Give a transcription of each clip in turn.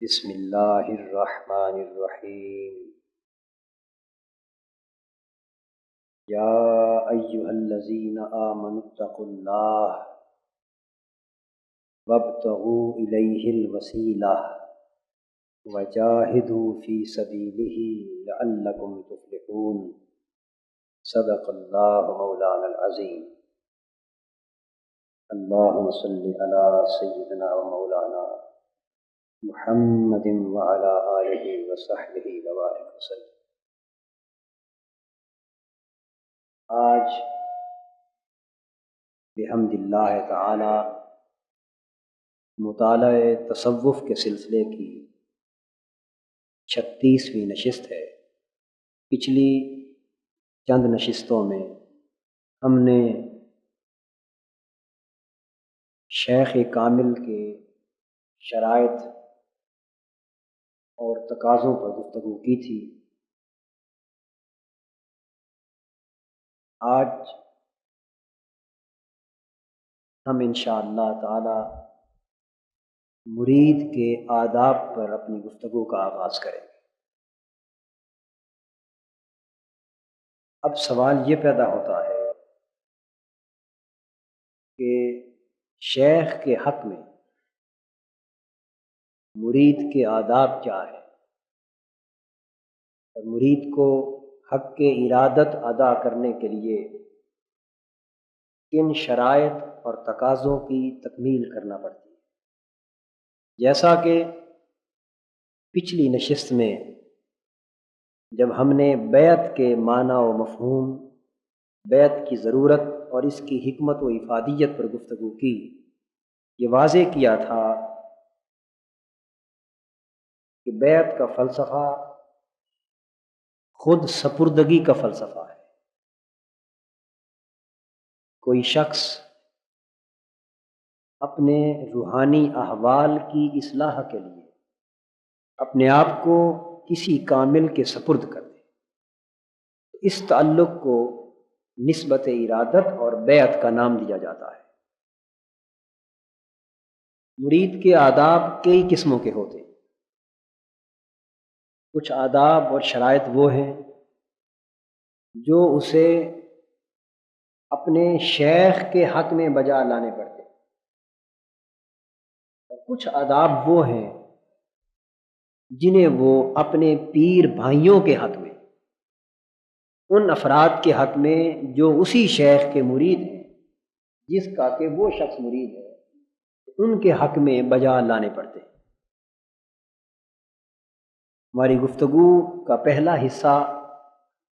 بسم اللہ الرحمن الرحیم یا ایہا الذین آمنوا اتقوا اللہ وابتغوا الیہ الوسیلہ وجاہدوا فی سبیلہ لعلکم تفلحون صدق اللہ مولانا العظیم۔ اللہم صلی علی سیدنا و مولانا محمد وعلی آلہ وصحبہ وبارک وسلم۔ آج بحمد اللہ تعالی مطالعہ تصوف کے سلسلے کی 36ویں نشست ہے۔ پچھلی چند نشستوں میں ہم نے شیخ کامل کے شرائط اور تقاضوں پر گفتگو کی تھی۔ آج ہم انشاءاللہ تعالی مرید کے آداب پر اپنی گفتگو کا آغاز کریں گے۔ اب سوال یہ پیدا ہوتا ہے کہ شیخ کے حق میں مرید کے آداب کیا ہے، اور مرید کو حق کے ارادت ادا کرنے کے لیے کن شرائط اور تقاضوں کی تکمیل کرنا پڑتی ہے۔ جیسا کہ پچھلی نشست میں جب ہم نے بیعت کے معنی و مفہوم، بیعت کی ضرورت اور اس کی حکمت و افادیت پر گفتگو کی، یہ واضح کیا تھا کہ بیعت کا فلسفہ خود سپردگی کا فلسفہ ہے۔ کوئی شخص اپنے روحانی احوال کی اصلاح کے لیے اپنے آپ کو کسی کامل کے سپرد کر دے، اس تعلق کو نسبت ارادت اور بیعت کا نام دیا جاتا ہے۔ مرید کے آداب کئی قسموں کے ہوتے ہیں۔ کچھ آداب اور شرائط وہ ہیں جو اسے اپنے شیخ کے حق میں بجا لانے پڑتے ہیں، اور کچھ آداب وہ ہیں جنہیں وہ اپنے پیر بھائیوں کے حق میں، ان افراد کے حق میں جو اسی شیخ کے مرید ہیں، جس کا کہ وہ شخص مرید ہے، ان کے حق میں بجا لانے پڑتے ہیں۔ ہماری گفتگو کا پہلا حصہ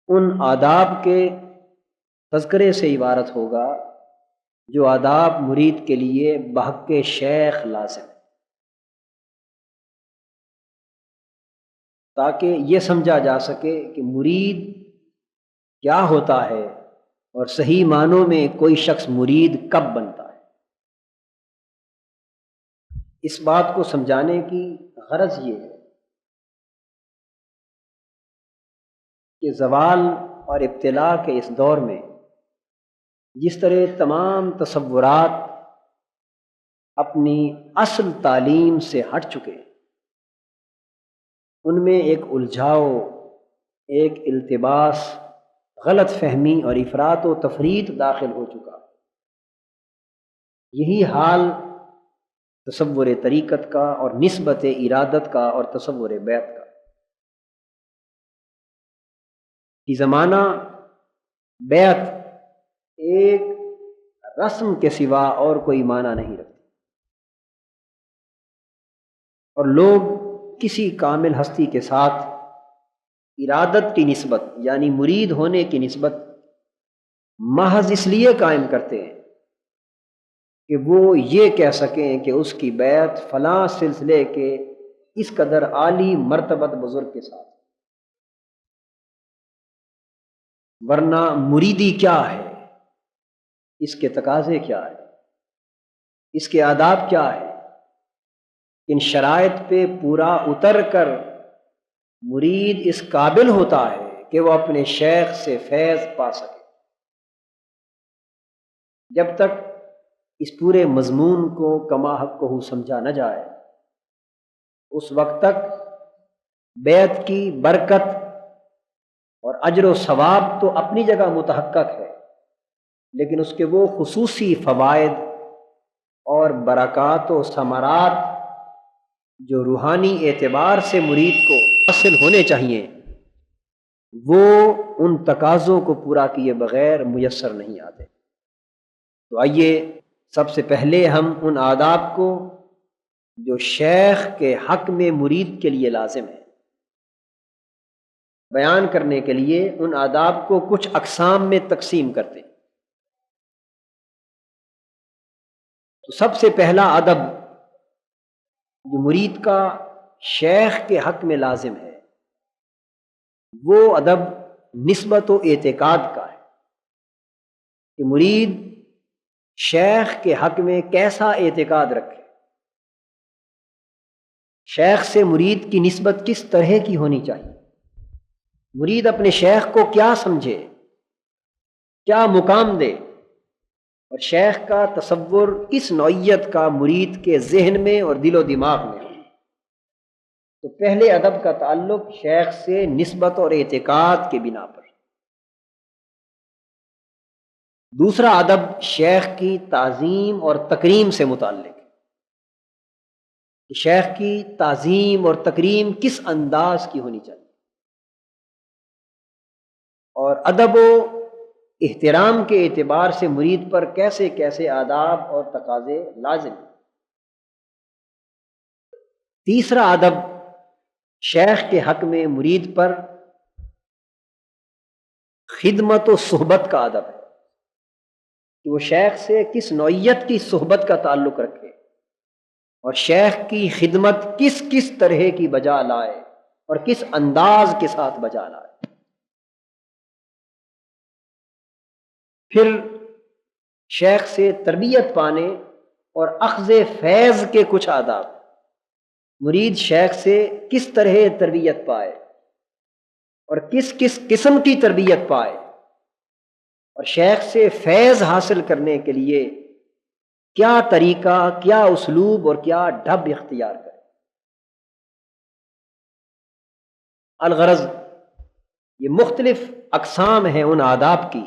ان آداب کے تذکرے سے عبارت ہوگا جو آداب مرید کے لیے بحق شیخ لازم ہے، تاکہ یہ سمجھا جا سکے کہ مرید کیا ہوتا ہے اور صحیح معنوں میں کوئی شخص مرید کب بنتا ہے۔ اس بات کو سمجھانے کی غرض یہ ہے کہ زوال اور ابتلاء کے اس دور میں جس طرح تمام تصورات اپنی اصل تعلیم سے ہٹ چکے، ان میں ایک الجھاؤ، ایک التباس، غلط فہمی اور افراط و تفریط داخل ہو چکا۔ یہی حال تصور طریقت کا اور نسبت ارادت کا اور تصور بیعت کا۔ کی زمانہ بیعت ایک رسم کے سوا اور کوئی معنی نہیں رکھتی، اور لوگ کسی کامل ہستی کے ساتھ ارادت کی نسبت یعنی مرید ہونے کی نسبت محض اس لیے قائم کرتے ہیں کہ وہ یہ کہہ سکیں کہ اس کی بیعت فلاں سلسلے کے اس قدر عالی مرتبت بزرگ کے ساتھ۔ ورنہ مریدی کیا ہے، اس کے تقاضے کیا ہے، اس کے آداب کیا ہے، ان شرائط پہ پورا اتر کر مرید اس قابل ہوتا ہے کہ وہ اپنے شیخ سے فیض پا سکے۔ جب تک اس پورے مضمون کو کما حق کو سمجھا نہ جائے اس وقت تک بیعت کی برکت اور اجر و ثواب تو اپنی جگہ متحقق ہے، لیکن اس کے وہ خصوصی فوائد اور برکات و ثمرات جو روحانی اعتبار سے مرید کو حاصل ہونے چاہیے، وہ ان تقاضوں کو پورا کیے بغیر میسر نہیں آتے۔ تو آئیے سب سے پہلے ہم ان آداب کو جو شیخ کے حق میں مرید کے لیے لازم ہے بیان کرنے کے لیے ان آداب کو کچھ اقسام میں تقسیم کرتے ہیں۔ تو سب سے پہلا ادب جو مرید کا شیخ کے حق میں لازم ہے، وہ ادب نسبت و اعتقاد کا ہے کہ مرید شیخ کے حق میں کیسا اعتقاد رکھے، شیخ سے مرید کی نسبت کس طرح کی ہونی چاہیے، مرید اپنے شیخ کو کیا سمجھے، کیا مقام دے، اور شیخ کا تصور کس نوعیت کا مرید کے ذہن میں اور دل و دماغ میں ہو۔ تو پہلے ادب کا تعلق شیخ سے نسبت اور اعتقاد کے بنا پر۔ دوسرا ادب شیخ کی تعظیم اور تکریم سے متعلق ہے کہ شیخ کی تعظیم اور تکریم کس انداز کی ہونی چاہیے، اور ادب و احترام کے اعتبار سے مرید پر کیسے کیسے آداب اور تقاضے لازم ہیں۔ تیسرا ادب شیخ کے حق میں مرید پر خدمت و صحبت کا ادب ہے کہ وہ شیخ سے کس نوعیت کی صحبت کا تعلق رکھے اور شیخ کی خدمت کس کس طرح کی بجا لائے اور کس انداز کے ساتھ بجا لائے۔ پھر شیخ سے تربیت پانے اور اخذ فیض کے کچھ آداب، مرید شیخ سے کس طرح تربیت پائے اور کس کس قسم کی تربیت پائے، اور شیخ سے فیض حاصل کرنے کے لیے کیا طریقہ، کیا اسلوب اور کیا ڈھب اختیار کرے۔ الغرض یہ مختلف اقسام ہیں ان آداب کی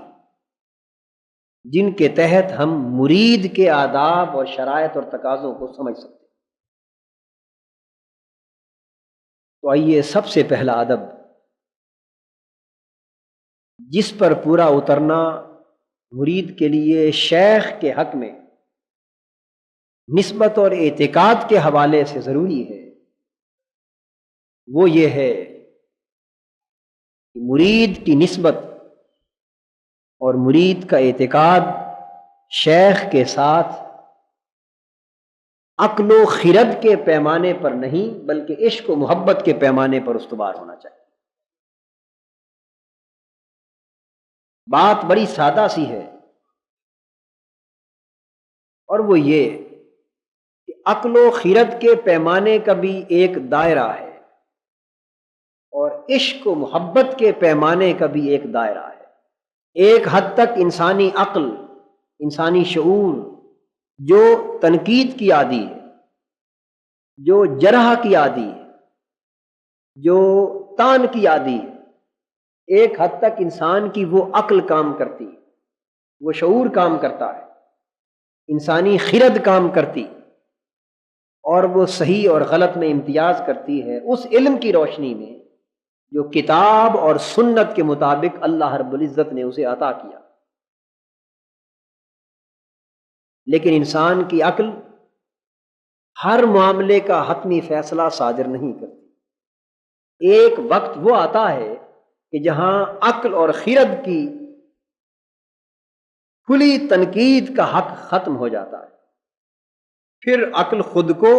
جن کے تحت ہم مرید کے آداب اور شرائط اور تقاضوں کو سمجھ سکتے ہیں۔ تو آئیے سب سے پہلا ادب جس پر پورا اترنا مرید کے لیے شیخ کے حق میں نسبت اور اعتقاد کے حوالے سے ضروری ہے، وہ یہ ہے کہ مرید کی نسبت اور مرید کا اعتقاد شیخ کے ساتھ عقل و خرد کے پیمانے پر نہیں بلکہ عشق و محبت کے پیمانے پر استوار ہونا چاہیے۔ بات بڑی سادہ سی ہے، اور وہ یہ کہ عقل و خرد کے پیمانے کا بھی ایک دائرہ ہے اور عشق و محبت کے پیمانے کا بھی ایک دائرہ ہے۔ ایک حد تک انسانی عقل، انسانی شعور جو تنقید کی عادی ہے، جو جرح کی عادی ہے، جو تان کی عادی ہے، ایک حد تک انسان کی وہ عقل کام کرتی، وہ شعور کام کرتا ہے، انسانی خرد کام کرتی، اور وہ صحیح اور غلط میں امتیاز کرتی ہے اس علم کی روشنی میں جو کتاب اور سنت کے مطابق اللہ رب العزت نے اسے عطا کیا۔ لیکن انسان کی عقل ہر معاملے کا حتمی فیصلہ صادر نہیں کرتی۔ ایک وقت وہ آتا ہے کہ جہاں عقل اور خرد کی کھلی تنقید کا حق ختم ہو جاتا ہے، پھر عقل خود کو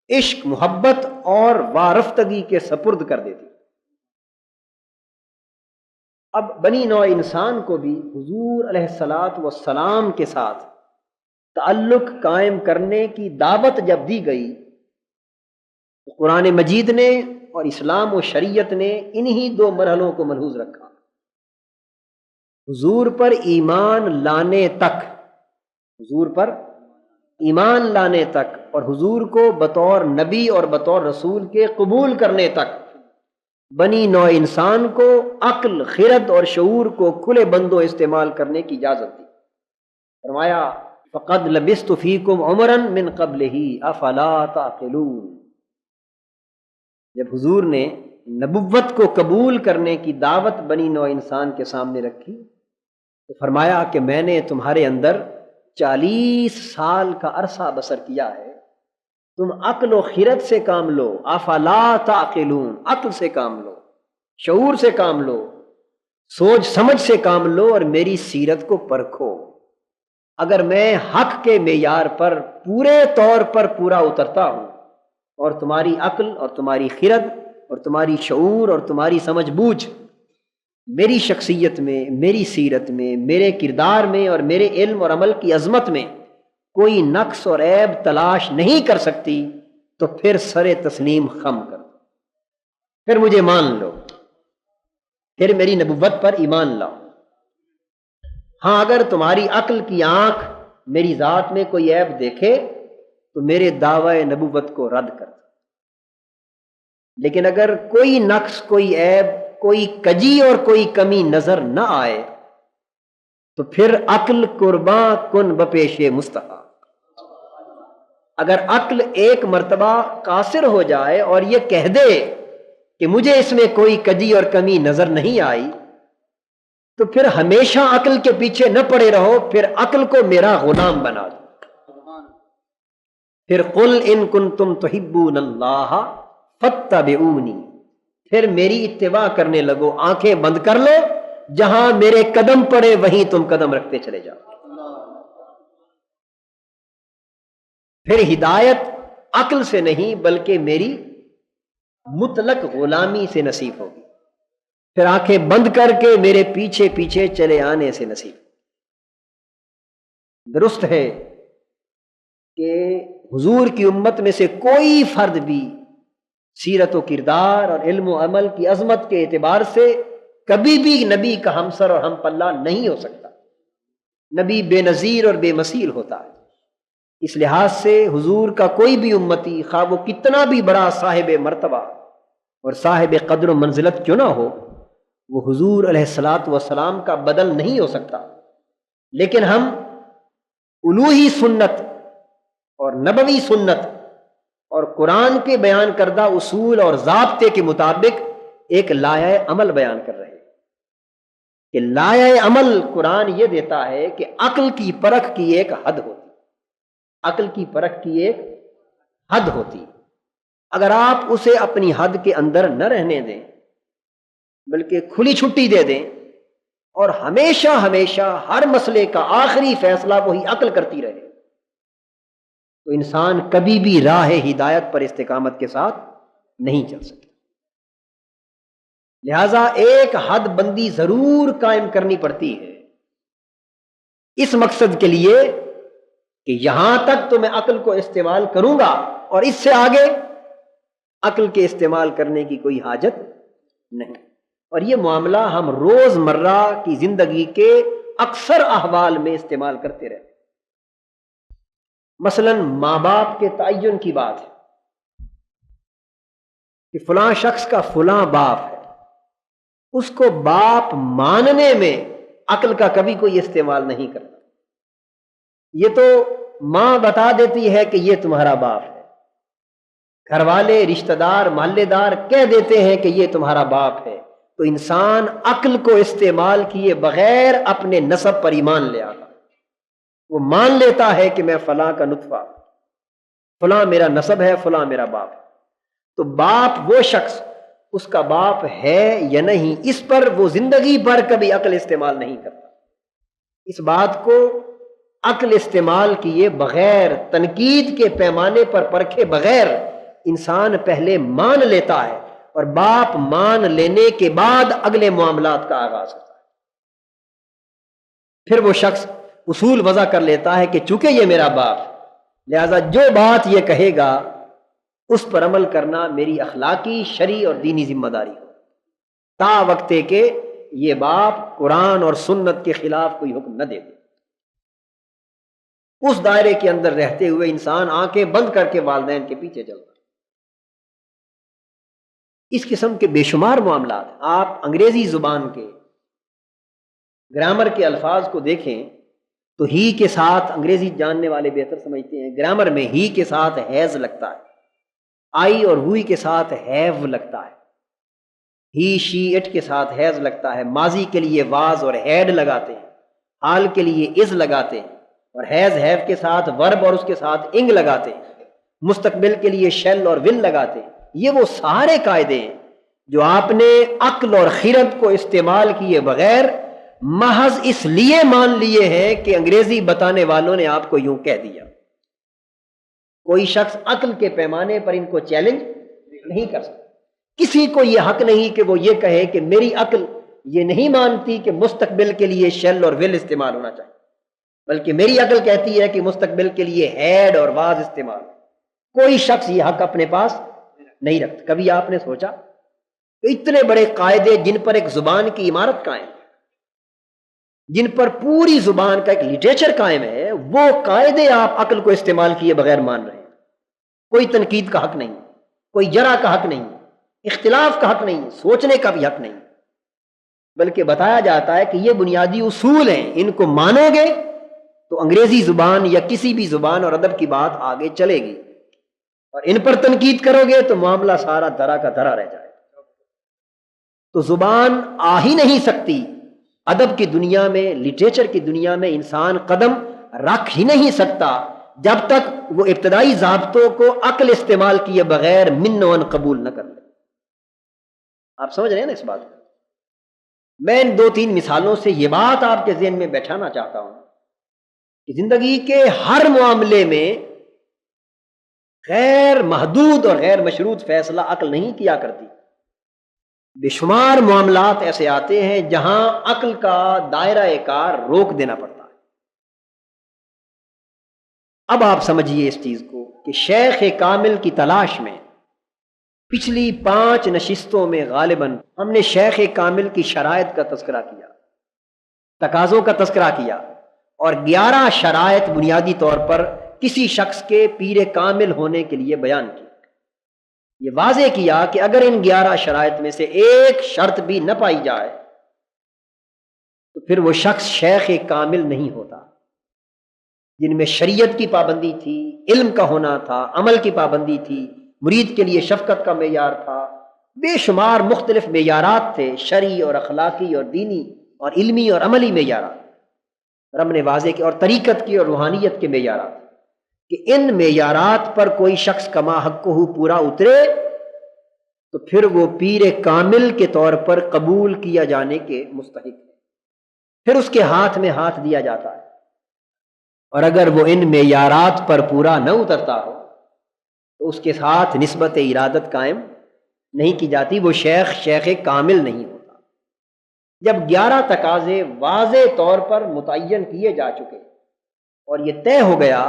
عشق، محبت اور وارفتگی کے سپرد کر دیتی۔ اب بنی نوع انسان کو بھی حضور علیہ الصلاۃ والسلام کے ساتھ تعلق قائم کرنے کی دعوت جب دی گئی تو قرآن مجید نے اور اسلام و شریعت نے انہی دو مرحلوں کو ملحوظ رکھا۔ حضور پر ایمان لانے تک، حضور پر ایمان لانے تک اور حضور کو بطور نبی اور بطور رسول کے قبول کرنے تک بنی نوع انسان کو عقل، خرد اور شعور کو کھلے بندوں استعمال کرنے کی اجازت دی۔ فرمایا فقد لبثت فیکم عمرا من قبلہ افلا تعقلون۔ جب حضور نے نبوت کو قبول کرنے کی دعوت بنی نوع انسان کے سامنے رکھی تو فرمایا کہ میں نے تمہارے اندر 40 سال کا عرصہ بسر کیا ہے، تم عقل و خرد سے کام لو، افلا تعقلون، عقل سے کام لو، شعور سے کام لو، سوچ سمجھ سے کام لو اور میری سیرت کو پرکھو۔ اگر میں حق کے معیار پر پورے طور پر پورا اترتا ہوں اور تمہاری عقل اور تمہاری خرد اور تمہاری شعور اور تمہاری سمجھ بوجھ میری شخصیت میں، میری سیرت میں، میرے کردار میں اور میرے علم اور عمل کی عظمت میں کوئی نقص اور عیب تلاش نہیں کر سکتی تو پھر سر تسلیم خم کر دو، پھر مجھے مان لو، پھر میری نبوت پر ایمان لاؤ۔ ہاں اگر تمہاری عقل کی آنکھ میری ذات میں کوئی عیب دیکھے تو میرے دعوی نبوت کو رد کر دو، لیکن اگر کوئی نقص، کوئی عیب، کوئی کجی اور کوئی کمی نظر نہ آئے تو پھر عقل قرباں کن بپیش مستحق۔ اگر عقل ایک مرتبہ قاصر ہو جائے اور یہ کہہ دے کہ مجھے اس میں کوئی کجی اور کمی نظر نہیں آئی تو پھر ہمیشہ عقل کے پیچھے نہ پڑے رہو، پھر عقل کو میرا غلام بنا دو۔ پھر قل ان کنتم تحبون اللہ فاتبعونی، پھر میری اتباع کرنے لگو، آنکھیں بند کر لو، جہاں میرے قدم پڑے وہیں تم قدم رکھتے چلے جاؤ۔ پھر ہدایت عقل سے نہیں بلکہ میری مطلق غلامی سے نصیب ہوگی، پھر آنکھیں بند کر کے میرے پیچھے پیچھے چلے آنے سے نصیب۔ درست ہے کہ حضور کی امت میں سے کوئی فرد بھی سیرت و کردار اور علم و عمل کی عظمت کے اعتبار سے کبھی بھی نبی کا ہمسر اور ہم پلہ نہیں ہو سکتا۔ نبی بے نظیر اور بے مثیل ہوتا ہے۔ اس لحاظ سے حضور کا کوئی بھی امتی، خواہ وہ کتنا بھی بڑا صاحب مرتبہ اور صاحب قدر و منزلت کیوں نہ ہو، وہ حضور علیہ الصلاۃ والسلام کا بدل نہیں ہو سکتا۔ لیکن ہم الوہی سنت اور نبوی سنت اور قرآن کے بیان کردہ اصول اور ضابطے کے مطابق ایک لائحہ عمل بیان کر رہے ہیں کہ لائحہ عمل قرآن یہ دیتا ہے کہ عقل کی پرکھ کی ایک حد ہوتی، عقل کی پرکھ کی ایک حد ہوتی، اگر آپ اسے اپنی حد کے اندر نہ رہنے دیں بلکہ کھلی چھٹی دے دیں اور ہمیشہ ہمیشہ ہر مسئلے کا آخری فیصلہ وہی عقل کرتی رہے تو انسان کبھی بھی راہ ہدایت پر استقامت کے ساتھ نہیں چل سکتا۔ لہذا ایک حد بندی ضرور قائم کرنی پڑتی ہے اس مقصد کے لیے کہ یہاں تک تو میں عقل کو استعمال کروں گا اور اس سے آگے عقل کے استعمال کرنے کی کوئی حاجت نہیں۔ اور یہ معاملہ ہم روز مرہ کی زندگی کے اکثر احوال میں استعمال کرتے رہتے ہیں۔ مثلا ماں باپ کے تعین کی بات ہے کہ فلاں شخص کا فلاں باپ ہے، اس کو باپ ماننے میں عقل کا کبھی کوئی استعمال نہیں کرتا۔ یہ تو ماں بتا دیتی ہے کہ یہ تمہارا باپ ہے، گھر والے، رشتہ دار، محلے دار کہہ دیتے ہیں کہ یہ تمہارا باپ ہے، تو انسان عقل کو استعمال کیے بغیر اپنے نسب پر ایمان لے آتا، وہ مان لیتا ہے کہ میں فلاں کا نطفہ، فلاں میرا نسب ہے، فلاں میرا باپ ہے۔ تو باپ وہ شخص اس کا باپ ہے یا نہیں، اس پر وہ زندگی بھر کبھی عقل استعمال نہیں کرتا۔ اس بات کو عقل استعمال کیے بغیر، تنقید کے پیمانے پر پرکھے بغیر انسان پہلے مان لیتا ہے اور باپ مان لینے کے بعد اگلے معاملات کا آغاز ہوتا ہے۔ پھر وہ شخص اصول وضع کر لیتا ہے کہ چونکہ یہ میرا باپ، لہذا جو بات یہ کہے گا اس پر عمل کرنا میری اخلاقی، شرعی اور دینی ذمہ داری ہو، تا وقتے کہ یہ باپ قرآن اور سنت کے خلاف کوئی حکم نہ دے دے۔ اس دائرے کے اندر رہتے ہوئے انسان آنکھیں بند کر کے والدین کے پیچھے چلتا۔ اس قسم کے بے شمار معاملات، آپ انگریزی زبان کے گرامر کے الفاظ کو دیکھیں تو ہی کے ساتھ، انگریزی جاننے والے بہتر سمجھتے ہیں، گرامر میں ہی کے ساتھ ہیز لگتا ہے، آئی اور ہوئی کے ساتھ ہیو لگتا ہے، ہی شی اٹ کے ساتھ ہیز لگتا ہے، ماضی کے لیے واز اور ہیڈ لگاتے ہیں، حال کے لیے از لگاتے ہیں، اور ہیز ہیو کے ساتھ ورب اور اس کے ساتھ انگ لگاتے ہیں، مستقبل کے لیے شیل اور ول لگاتے ہیں۔ یہ وہ سارے قاعدے ہیں جو آپ نے عقل اور خرد کو استعمال کیے بغیر محض اس لیے مان لیے ہیں کہ انگریزی بتانے والوں نے آپ کو یوں کہہ دیا۔ کوئی شخص عقل کے پیمانے پر ان کو چیلنج نہیں کر سکتا۔ کسی کو یہ حق نہیں کہ وہ یہ کہے کہ میری عقل یہ نہیں مانتی کہ مستقبل کے لیے شیل اور ول استعمال ہونا چاہیے، بلکہ میری عقل کہتی ہے کہ مستقبل کے لیے ہیڈ اور واز استعمال۔ کوئی شخص یہ حق اپنے پاس نہیں رکھتا۔ کبھی آپ نے سوچا کہ اتنے بڑے قاعدے جن پر ایک زبان کی عمارت قائم ہے، جن پر پوری زبان کا ایک لٹریچر قائم ہے، وہ قاعدے آپ عقل کو استعمال کیے بغیر مان رہے ہیں۔ کوئی تنقید کا حق نہیں، کوئی جرح کا حق نہیں، اختلاف کا حق نہیں، سوچنے کا بھی حق نہیں، بلکہ بتایا جاتا ہے کہ یہ بنیادی اصول ہیں، ان کو مانو گے تو انگریزی زبان یا کسی بھی زبان اور ادب کی بات آگے چلے گی، اور ان پر تنقید کرو گے تو معاملہ سارا دھرا کا دھرا رہ جائے۔ تو زبان آ ہی نہیں سکتی ادب کی دنیا میں، لٹریچر کی دنیا میں انسان قدم رکھ ہی نہیں سکتا جب تک وہ ابتدائی ضابطوں کو عقل استعمال کیے بغیر من و ان قبول نہ کر لے۔ آپ سمجھ رہے ہیں نا اس بات کو؟ میں ان 2-3 مثالوں سے یہ بات آپ کے ذہن میں بیٹھانا چاہتا ہوں کہ زندگی کے ہر معاملے میں غیر محدود اور غیر مشروط فیصلہ عقل نہیں کیا کرتی۔ بے شمار معاملات ایسے آتے ہیں جہاں عقل کا دائرہ کار روک دینا پڑتا ہے۔ اب آپ سمجھیے اس چیز کو کہ شیخ کامل کی تلاش میں پچھلی 5 نشستوں میں غالباً ہم نے شیخ کامل کی شرائط کا تذکرہ کیا، تقاضوں کا تذکرہ کیا، اور 11 شرائط بنیادی طور پر کسی شخص کے پیر کامل ہونے کے لیے بیان کی۔ یہ واضح کیا کہ اگر ان 11 شرائط میں سے ایک شرط بھی نہ پائی جائے تو پھر وہ شخص شیخ کامل نہیں ہوتا، جن میں شریعت کی پابندی تھی، علم کا ہونا تھا، عمل کی پابندی تھی، مرید کے لیے شفقت کا معیار تھا، بے شمار مختلف معیارات تھے، شرعی اور اخلاقی اور دینی اور علمی اور عملی معیارات رب نے واضح کی، اور طریقت کی اور روحانیت کے معیارات، کہ ان معیارات پر کوئی شخص کما حق کو پورا اترے تو پھر وہ پیر کامل کے طور پر قبول کیا جانے کے مستحق ہے، پھر اس کے ہاتھ میں ہاتھ دیا جاتا ہے۔ اور اگر وہ ان معیارات پر پورا نہ اترتا ہو تو اس کے ساتھ نسبت ارادت قائم نہیں کی جاتی، وہ شیخ کامل نہیں ہوتا۔ جب 11 تقاضے واضح طور پر متعین کیے جا چکے اور یہ طے ہو گیا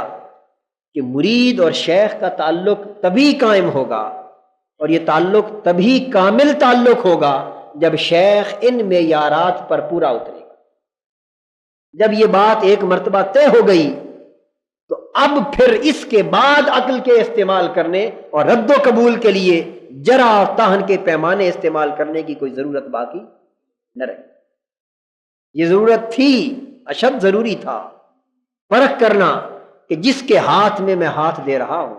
کہ مرید اور شیخ کا تعلق تبھی قائم ہوگا اور یہ تعلق تبھی کامل تعلق ہوگا جب شیخ ان معیارات پر پورا اترے گا۔ جب یہ بات ایک مرتبہ طے ہو گئی تو اب پھر اس کے بعد عقل کے استعمال کرنے اور رد و قبول کے لیے جرح اور تہن کے پیمانے استعمال کرنے کی کوئی ضرورت باقی نہ رہی۔ یہ ضرورت تھی، اشد ضروری تھا فرق کرنا کہ جس کے ہاتھ میں میں ہاتھ دے رہا ہوں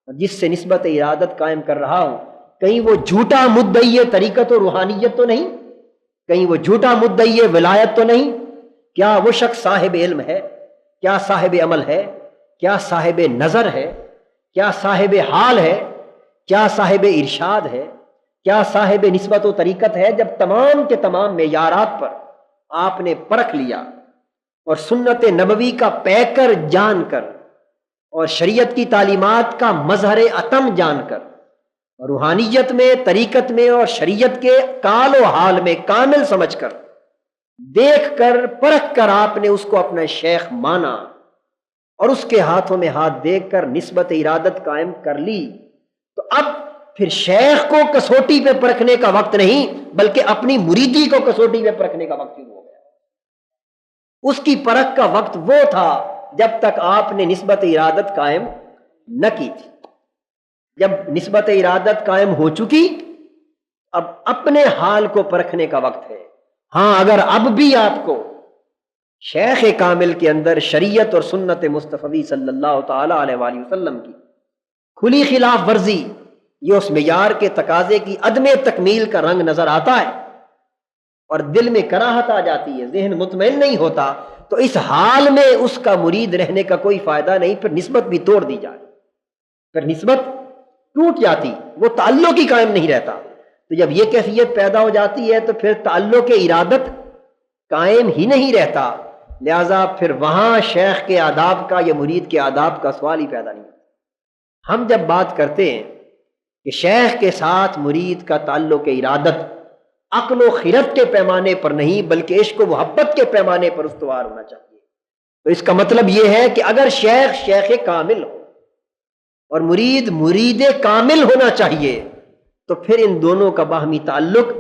اور جس سے نسبت ارادت قائم کر رہا ہوں، کہیں وہ جھوٹا مدعی طریقت و روحانیت تو نہیں، کہیں وہ جھوٹا مدعی ولایت تو نہیں؟ کیا وہ شخص صاحب علم ہے؟ کیا صاحب عمل ہے؟ کیا صاحب نظر ہے؟ کیا صاحب حال ہے؟ کیا صاحب ارشاد ہے؟ کیا صاحب نسبت و طریقت ہے؟ جب تمام کے تمام معیارات پر آپ نے پرکھ لیا اور سنت نبوی کا پیکر جان کر اور شریعت کی تعلیمات کا مظہر اتم جان کر، روحانیت میں، طریقت میں اور شریعت کے کال و حال میں کامل سمجھ کر، دیکھ کر پرکھ کر آپ نے اس کو اپنا شیخ مانا اور اس کے ہاتھوں میں ہاتھ دیکھ کر نسبت ارادت قائم کر لی، تو اب پھر شیخ کو کسوٹی پہ پرکھنے کا وقت نہیں بلکہ اپنی مریدی کو کسوٹی پہ پرکھنے کا وقت شروع ہو گیا۔ اس کی پرکھ کا وقت وہ تھا جب تک آپ نے نسبت ارادت قائم نہ کی تھی۔ جب نسبت ارادت قائم ہو چکی، اب اپنے حال کو پرکھنے کا وقت ہے۔ ہاں، اگر اب بھی آپ کو شیخ کامل کے اندر شریعت اور سنت مصطفی صلی اللہ تعالی علیہ وآلہ وسلم کی کھلی خلاف ورزی، یہ اس معیار کے تقاضے کی عدم تکمیل کا رنگ نظر آتا ہے اور دل میں کراہت آ جاتی ہے، ذہن مطمئن نہیں ہوتا، تو اس حال میں اس کا مرید رہنے کا کوئی فائدہ نہیں، پھر نسبت بھی توڑ دی جائے، پھر نسبت ٹوٹ جاتی، وہ تعلق ہی قائم نہیں رہتا۔ تو جب یہ کیفیت پیدا ہو جاتی ہے تو پھر تعلق ارادت قائم ہی نہیں رہتا، لہذا پھر وہاں شیخ کے آداب کا یا مرید کے آداب کا سوال ہی پیدا نہیں ہوتا۔ ہم جب بات کرتے ہیں کہ شیخ کے ساتھ مرید کا تعلق ارادت عقل و خرد کے پیمانے پر نہیں بلکہ عشق و محبت کے پیمانے پر استوار ہونا چاہیے، تو اس کا مطلب یہ ہے کہ اگر شیخ کامل ہو اور مرید کامل ہونا چاہیے، تو پھر ان دونوں کا باہمی تعلق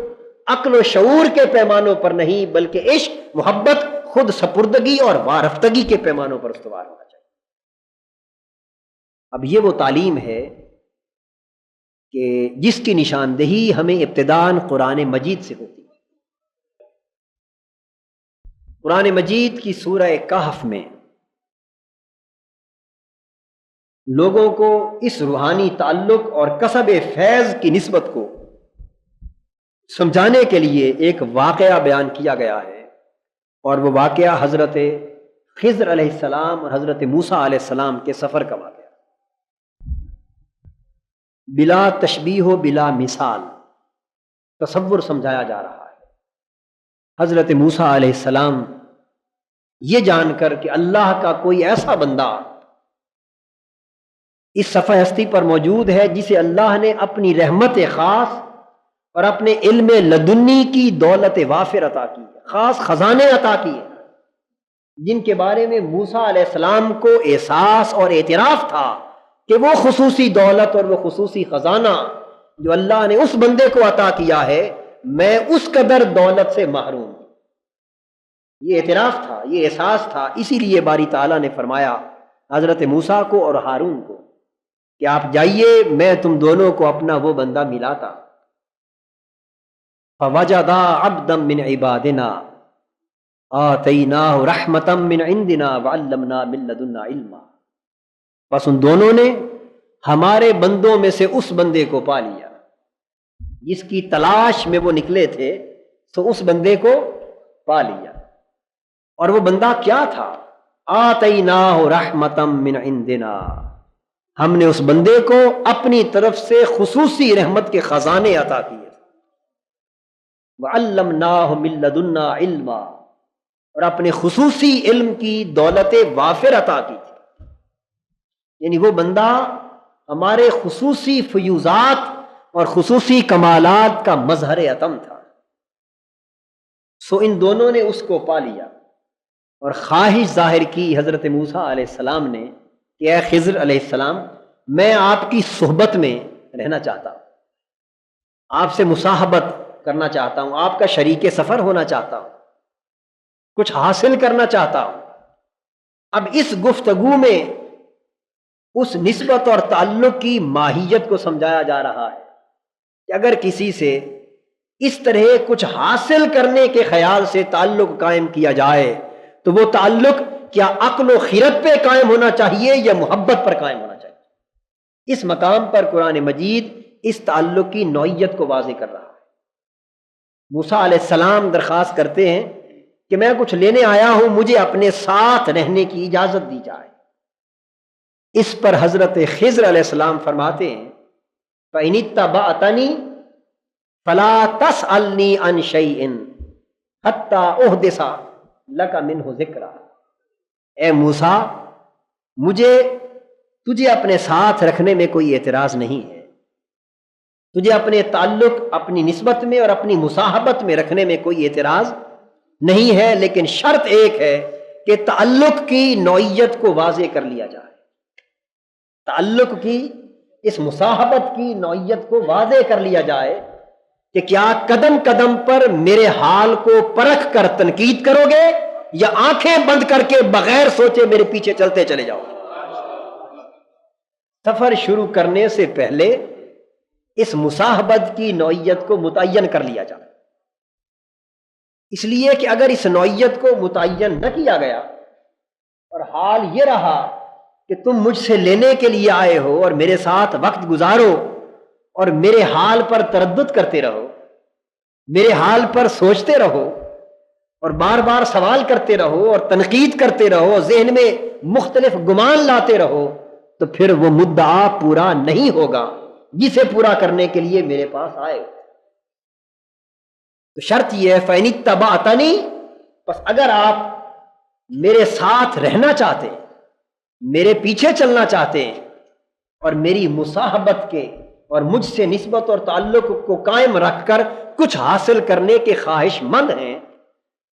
عقل و شعور کے پیمانوں پر نہیں بلکہ عشق، محبت، خود سپردگی اور وارفتگی کے پیمانوں پر استوار ہونا چاہیے۔ اب یہ وہ تعلیم ہے کہ جس کی نشاندہی ہمیں ابتداءً قرآن مجید سے ہوتی ہے۔ قرآن مجید کی سورہ کہف میں لوگوں کو اس روحانی تعلق اور کسب فیض کی نسبت کو سمجھانے کے لیے ایک واقعہ بیان کیا گیا ہے، اور وہ واقعہ حضرت خضر علیہ السلام اور حضرت موسیٰ علیہ السلام کے سفر کا واقعہ، بلا تشبیہ و بلا مثال تصور سمجھایا جا رہا ہے۔ حضرت موسیٰ علیہ السلام یہ جان کر کہ اللہ کا کوئی ایسا بندہ اس صفحہ ہستی پر موجود ہے جسے اللہ نے اپنی رحمت خاص اور اپنے علم لدنی کی دولت وافر عطا کی ہے، خاص خزانے عطا کیے ہیں، جن کے بارے میں موسیٰ علیہ السلام کو احساس اور اعتراف تھا کہ وہ خصوصی دولت اور وہ خصوصی خزانہ جو اللہ نے اس بندے کو عطا کیا ہے، میں اس قدر دولت سے محروم ہوں۔ یہ اعتراف تھا، یہ احساس تھا، اسی لیے باری تعالیٰ نے فرمایا حضرت موسیٰ کو اور ہارون کو کہ آپ جائیے، میں تم دونوں کو اپنا وہ بندہ ملاتا۔ فَوَجَدَا عَبْدًا مِّنْ عِبَادِنَا آتَيْنَاهُ رَحْمَةً مِّنْ عِنْدِنَا وَعَلَّمْنَا مِن لَّدُنَّا عِلْمًا، بس ان دونوں نے ہمارے بندوں میں سے اس بندے کو پا لیا جس کی تلاش میں وہ نکلے تھے، تو اس بندے کو پا لیا۔ اور وہ بندہ کیا تھا؟ آتَيْنَاهُ رَحْمَةً مِّنْ عِنْدِنَا، ہم نے اس بندے کو اپنی طرف سے خصوصی رحمت کے خزانے عطا کیے، وَعَلَّمْنَاهُ مِن لَّدُنَّا عِلْمًا، اور اپنے خصوصی علم کی دولت وافر عطا کی تھی، یعنی وہ بندہ ہمارے خصوصی فیوزات اور خصوصی کمالات کا مظہر عتم تھا۔ سو ان دونوں نے اس کو پا لیا اور خواہش ظاہر کی حضرت موسیٰ علیہ السلام نے کہ اے خضر علیہ السلام، میں آپ کی صحبت میں رہنا چاہتا ہوں، آپ سے مصاحبت کرنا چاہتا ہوں، آپ کا شریک سفر ہونا چاہتا ہوں، کچھ حاصل کرنا چاہتا ہوں۔ اب اس گفتگو میں اس نسبت اور تعلق کی ماہیت کو سمجھایا جا رہا ہے کہ اگر کسی سے اس طرح کچھ حاصل کرنے کے خیال سے تعلق قائم کیا جائے تو وہ تعلق کیا عقل و خرد پہ قائم ہونا چاہیے یا محبت پر قائم ہونا چاہیے؟ اس مقام پر قرآن مجید اس تعلق کی نوعیت کو واضح کر رہا ہے۔ موسیٰ علیہ السلام درخواست کرتے ہیں کہ میں کچھ لینے آیا ہوں، مجھے اپنے ساتھ رہنے کی اجازت دی جائے۔ اس پر حضرت خضر علیہ السلام فرماتے ہیں فَإِنِ اتَّبَعْتَنِي فَلَا تَسْأَلْنِي عَنْ شَيْءٍ حَتَّى أُحْدِثَ لَكَ مِنْهُ ذِكْرًا، اے موسیٰ، مجھے تجھے اپنے ساتھ رکھنے میں کوئی اعتراض نہیں ہے، تجھے اپنے تعلق، اپنی نسبت میں اور اپنی مصاحبت میں رکھنے میں کوئی اعتراض نہیں ہے، لیکن شرط ایک ہے کہ تعلق کی نوعیت کو واضح کر لیا جائے، تعلق کی، اس مصاحبت کی نوعیت کو واضح کر لیا جائے کہ کیا قدم قدم پر میرے حال کو پرکھ کر تنقید کرو گے یا آنکھیں بند کر کے بغیر سوچے میرے پیچھے چلتے چلے جاؤ؟ سفر شروع کرنے سے پہلے اس مصاحبت کی نوعیت کو متعین کر لیا جائے، اس لیے کہ اگر اس نوعیت کو متعین نہ کیا گیا اور حال یہ رہا کہ تم مجھ سے لینے کے لیے آئے ہو اور میرے ساتھ وقت گزارو اور میرے حال پر تردد کرتے رہو، میرے حال پر سوچتے رہو اور بار بار سوال کرتے رہو اور تنقید کرتے رہو، ذہن میں مختلف گمان لاتے رہو، تو پھر وہ مدعا پورا نہیں ہوگا جسے پورا کرنے کے لیے میرے پاس آئے۔ تو شرط یہ ہے فَإِنِ اتَّبَعْتَنِی، بس اگر آپ میرے ساتھ رہنا چاہتے ہیں، میرے پیچھے چلنا چاہتے ہیں اور میری مصاحبت کے اور مجھ سے نسبت اور تعلق کو قائم رکھ کر کچھ حاصل کرنے کے خواہش مند ہیں،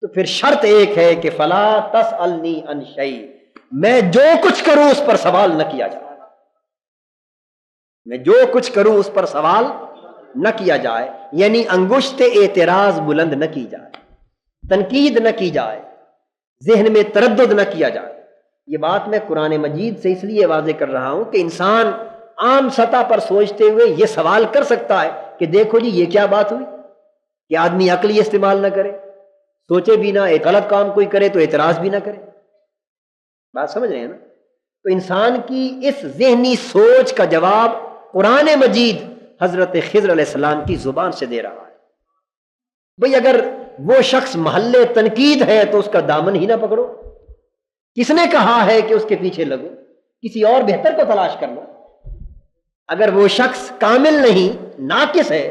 تو پھر شرط ایک ہے کہ فَلَا تَسْأَلْنِی عَنْ شَیْءٍ، میں جو کچھ کروں اس پر سوال نہ کیا جائے، میں جو کچھ کروں اس پر سوال نہ کیا جائے، یعنی انگشت اعتراض بلند نہ کی جائے، تنقید نہ کی جائے، ذہن میں تردد نہ کیا جائے۔ یہ بات میں قرآن مجید سے اس لیے واضح کر رہا ہوں کہ انسان عام سطح پر سوچتے ہوئے یہ سوال کر سکتا ہے کہ دیکھو جی یہ کیا بات ہوئی کہ آدمی عقل ہی استعمال نہ کرے، سوچے بھی نہ، ایک غلط کام کوئی کرے تو اعتراض بھی نہ کرے۔ بات سمجھ رہے ہیں نا؟ تو انسان کی اس ذہنی سوچ کا جواب قرآن مجید حضرت خضر علیہ السلام کی زبان سے دے رہا ہے۔ بھئی اگر وہ شخص محل تنقید ہے تو اس کا دامن ہی نہ پکڑو، کس نے کہا ہے کہ اس کے پیچھے لگو؟ کسی اور بہتر کو تلاش کر لو۔ اگر وہ شخص کامل نہیں، ناقص ہے،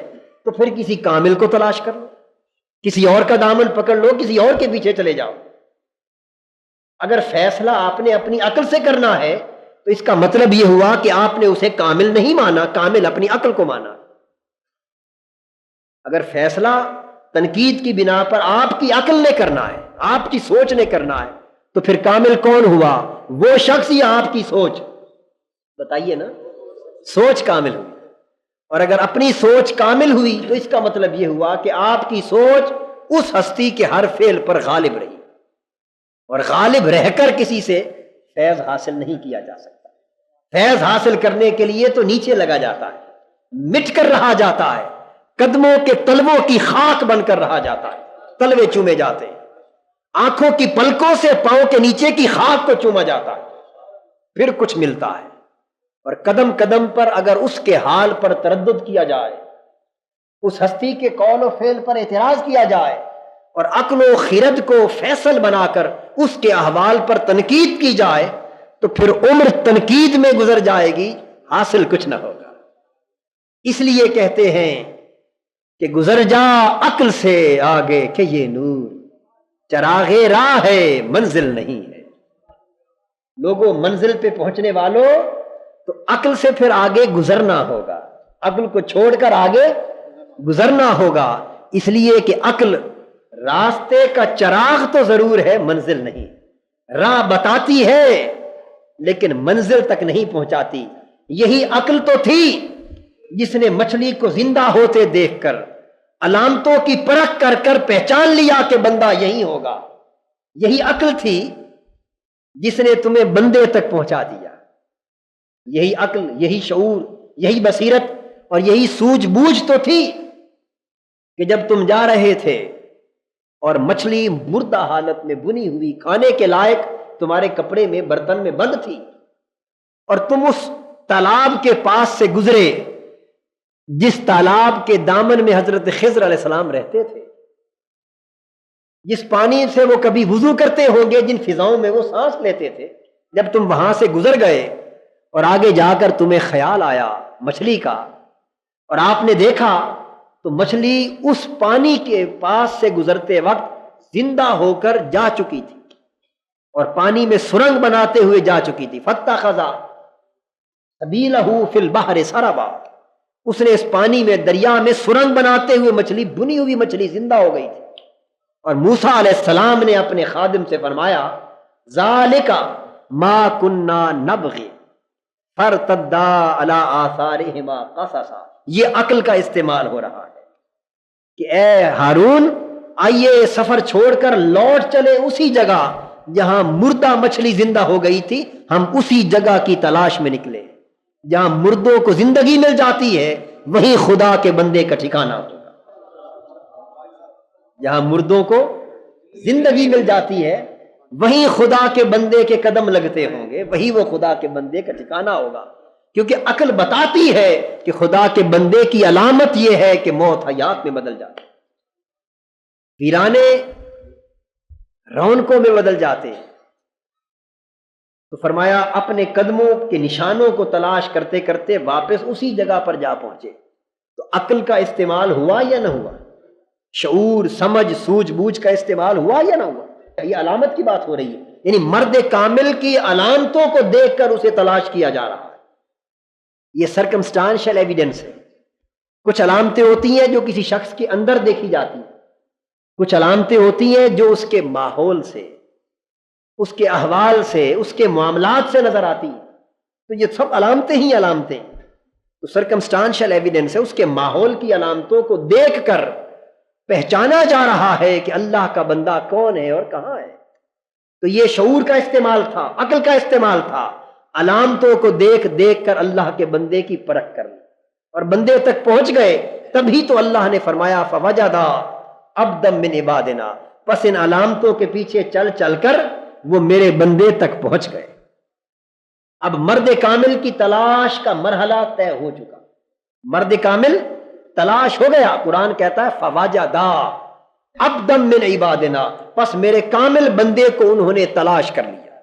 تو پھر کسی کامل کو تلاش کر لو، کسی اور کا دامن پکڑ لو، کسی اور کے پیچھے چلے جاؤ۔ اگر فیصلہ آپ نے اپنی عقل سے کرنا ہے تو اس کا مطلب یہ ہوا کہ آپ نے اسے کامل نہیں مانا، کامل اپنی عقل کو مانا۔ اگر فیصلہ تنقید کی بنا پر آپ کی عقل نے کرنا ہے، آپ کی سوچ نے کرنا ہے، تو پھر کامل کون ہوا؟ وہ شخص یا آپ کی سوچ؟ بتائیے نا، سوچ کامل ہوئی۔ اور اگر اپنی سوچ کامل ہوئی تو اس کا مطلب یہ ہوا کہ آپ کی سوچ اس ہستی کے ہر فعل پر غالب رہی، اور غالب رہ کر کسی سے فیض حاصل نہیں کیا جا سکتا۔ فیض حاصل کرنے کے لیے تو نیچے لگا جاتا ہے، مٹ کر رہا جاتا ہے، قدموں کے تلووں کی خاک بن کر رہا جاتا ہے، تلوے چومے جاتے ہیں، آنکھوں کی پلکوں سے پاؤں کے نیچے کی خاک کو چوما جاتا ہے، پھر کچھ ملتا ہے۔ اور قدم قدم پر اگر اس کے حال پر تردد کیا جائے، اس ہستی کے قول و فعل پر اعتراض کیا جائے اور عقل و خرد کو فیصل بنا کر اس کے احوال پر تنقید کی جائے، تو پھر عمر تنقید میں گزر جائے گی، حاصل کچھ نہ ہوگا۔ اس لیے کہتے ہیں کہ گزر جا عقل سے آگے کہ یہ نور چراغ راہ ہے، منزل نہیں ہے۔ لوگوں، منزل پہ پہنچنے والوں، تو عقل سے پھر آگے گزرنا ہوگا، عقل کو چھوڑ کر آگے گزرنا ہوگا، اس لیے کہ عقل راستے کا چراغ تو ضرور ہے، منزل نہیں۔ راہ بتاتی ہے لیکن منزل تک نہیں پہنچاتی۔ یہی عقل تو تھی جس نے مچھلی کو زندہ ہوتے دیکھ کر علامتوں کی پرکھ کر کر پہچان لیا کہ بندہ یہی ہوگا۔ یہی عقل تھی جس نے تمہیں بندے تک پہنچا دیا۔ یہی عقل، یہی شعور، یہی بصیرت اور یہی سوجھ بوجھ تو تھی کہ جب تم جا رہے تھے اور مچھلی مردہ حالت میں بنی ہوئی کھانے کے لائق تمہارے کپڑے میں برتن میں بند تھی، اور تم اس تالاب کے پاس سے گزرے جس تالاب کے دامن میں حضرت خضر علیہ السلام رہتے تھے، جس پانی سے وہ کبھی وضو کرتے ہوں گے، جن فضاؤں میں وہ سانس لیتے تھے، جب تم وہاں سے گزر گئے اور آگے جا کر تمہیں خیال آیا مچھلی کا، اور آپ نے دیکھا تو مچھلی اس پانی کے پاس سے گزرتے وقت زندہ ہو کر جا چکی تھی اور پانی میں سرنگ بناتے ہوئے جا چکی تھی۔ فاتخذ سبیلہ فی البحر سربا، اس نے اس پانی میں، دریا میں سرنگ بناتے ہوئے مچھلی، بنی ہوئی مچھلی زندہ ہو گئی تھی۔ اور موسیٰ علیہ السلام نے اپنے خادم سے فرمایا ذالک ما کننا نبغی فارتدا علی آثارہما قصصا۔ یہ عقل کا استعمال ہو رہا ہے کہ اے ہارون، آئیے سفر چھوڑ کر لوٹ چلے اسی جگہ جہاں مردہ مچھلی زندہ ہو گئی تھی، ہم اسی جگہ کی تلاش میں نکلے۔ جہاں مردوں کو زندگی مل جاتی ہے وہیں خدا کے بندے کا ٹھکانہ ہوگا۔ جہاں مردوں کو زندگی مل جاتی ہے وہیں خدا کے بندے کے قدم لگتے ہوں گے، وہی وہ خدا کے بندے کا ٹھکانہ ہوگا، کیونکہ عقل بتاتی ہے کہ خدا کے بندے کی علامت یہ ہے کہ موت حیات میں بدل جاتی ہے، ویرانے رونقوں میں بدل جاتے ہیں۔ تو فرمایا اپنے قدموں کے نشانوں کو تلاش کرتے کرتے واپس اسی جگہ پر جا پہنچے۔ تو عقل کا استعمال ہوا یا نہ ہوا؟ شعور، سمجھ، سوجھ بوجھ کا استعمال ہوا یا نہ ہوا؟ یہ علامت کی بات ہو رہی ہے، یعنی مرد کامل کی علامتوں کو دیکھ کر اسے تلاش کیا جا رہا ہے۔ یہ سرکمسٹانشل ایویڈنس ہے۔ کچھ علامتیں ہوتی ہیں جو کسی شخص کے اندر دیکھی جاتی ہیں، کچھ علامتیں ہوتی ہیں جو اس کے ماحول سے، اس کے احوال سے، اس کے معاملات سے نظر آتی ہیں۔ تو یہ سب علامتیں ہی علامتیں ہیں۔ تو سرکمسٹانشل ایویڈنس ہے، اس کے ماحول کی علامتوں کو دیکھ کر پہچانا جا رہا ہے کہ اللہ کا بندہ کون ہے اور کہاں ہے۔ تو یہ شعور کا استعمال تھا، عقل کا استعمال تھا، علامتوں کو دیکھ دیکھ کر اللہ کے بندے کی پرکھ کرنا، اور بندے تک پہنچ گئے۔ تبھی تو اللہ نے فرمایا فوجدا عبدا من عبادنا، پس ان علامتوں کے پیچھے چل چل کر وہ میرے بندے تک پہنچ گئے۔ اب مرد کامل کی تلاش کا مرحلہ طے ہو چکا، مرد کامل تلاش ہو گیا۔ قرآن کہتا ہے فوجدا عبدا من عبادنا، پس میرے کامل بندے کو انہوں نے تلاش کر لیا،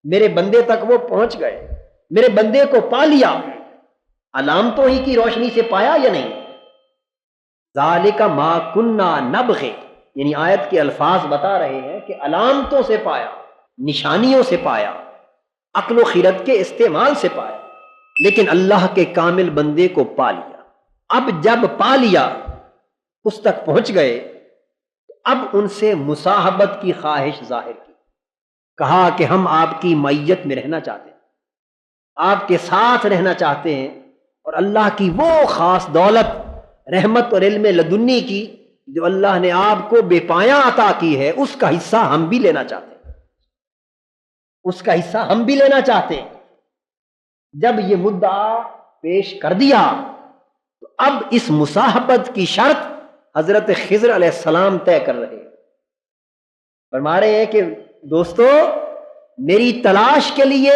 میرے بندے تک وہ پہنچ گئے، میرے بندے کو پا لیا۔ علامتوں ہی کی روشنی سے پایا یا نہیں؟ ذالک ما کنا نبغی، یعنی آیت کے الفاظ بتا رہے ہیں کہ علامتوں سے پایا، نشانیوں سے پایا، عقل و خرد کے استعمال سے پایا، لیکن اللہ کے کامل بندے کو پا لیا۔ اب جب پا لیا، اس تک پہنچ گئے، اب ان سے مصاحبت کی خواہش ظاہر کی، کہا کہ ہم آپ کی معیت میں رہنا چاہتے ہیں، آپ کے ساتھ رہنا چاہتے ہیں، اور اللہ کی وہ خاص دولت، رحمت اور علم لدنی کی جو اللہ نے آپ کو بے پایاں عطا کی ہے، اس کا حصہ ہم بھی لینا چاہتے ہیں، اس کا حصہ ہم بھی لینا چاہتے ہیں۔ جب یہ مدعا پیش کر دیا تو اب اس مصاحبت کی شرط حضرت خضر علیہ السلام طے کر رہے ہیں۔ فرما رہے ہیں کہ دوستو، میری تلاش کے لیے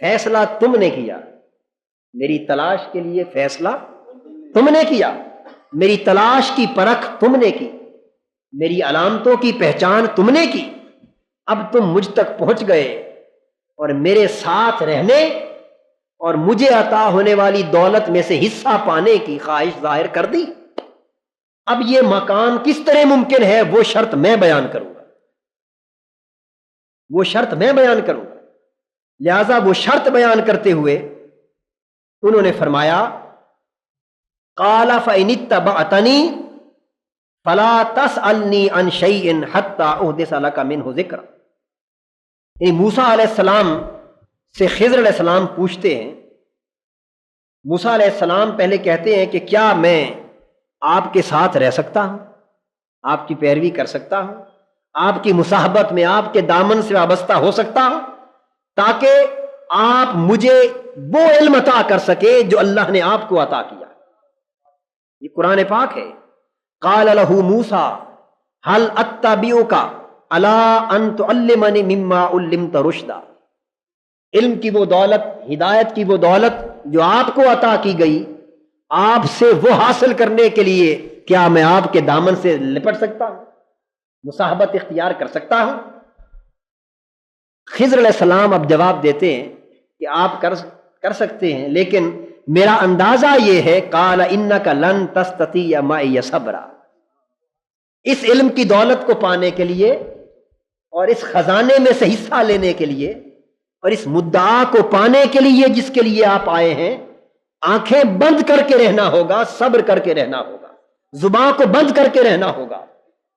فیصلہ تم نے کیا، میری تلاش کے لیے فیصلہ تم نے کیا، میری تلاش کی پرکھ تم نے کی، میری علامتوں کی پہچان تم نے کی۔ اب تم مجھ تک پہنچ گئے اور میرے ساتھ رہنے اور مجھے عطا ہونے والی دولت میں سے حصہ پانے کی خواہش ظاہر کر دی۔ اب یہ مقام کس طرح ممکن ہے وہ شرط میں بیان کروں گا، وہ شرط میں بیان کروں گا۔ لہذا وہ شرط بیان کرتے ہوئے انہوں نے فرمایا قال فإن اتبعتنی فلا تسألنی عن شیء حتی احدث لک منہ ذکرا۔ یعنی موسیٰ علیہ السلام سے خضر علیہ السلام پوچھتے ہیں، موسیٰ علیہ السلام پہلے کہتے ہیں کہ کیا میں آپ کے ساتھ رہ سکتا ہوں، آپ کی پیروی کر سکتا ہوں، آپ کی مصاحبت میں آپ کے دامن سے وابستہ ہو سکتا ہوں، تاکہ آپ مجھے وہ علم عطا کر سکے جو اللہ نے آپ کو عطا کیا۔ یہ قرآن پاک ہے۔ قال لہ موسیٰ هل اتبعک علی ان تعلمنی مما علمت رشدا۔ علم کی وہ دولت، ہدایت کی وہ دولت جو آپ کو عطا کی گئی، آپ سے وہ حاصل کرنے کے لیے کیا میں آپ کے دامن سے لپٹ سکتا ہوں، مصاحبت اختیار کر سکتا ہوں؟ خضر علیہ السلام اب جواب دیتے ہیں کہ آپ کر سکتے ہیں، لیکن میرا اندازہ یہ ہے قال انک لن تستطیع معی صبرا، اس علم کی دولت کو پانے کے لیے اور اس خزانے میں سے حصہ لینے کے لیے اور اس مدعا کو پانے کے لیے جس کے لیے آپ آئے ہیں، آنکھیں بند کر کے رہنا ہوگا، صبر کر کے رہنا ہوگا، زبان کو بند کر کے رہنا ہوگا،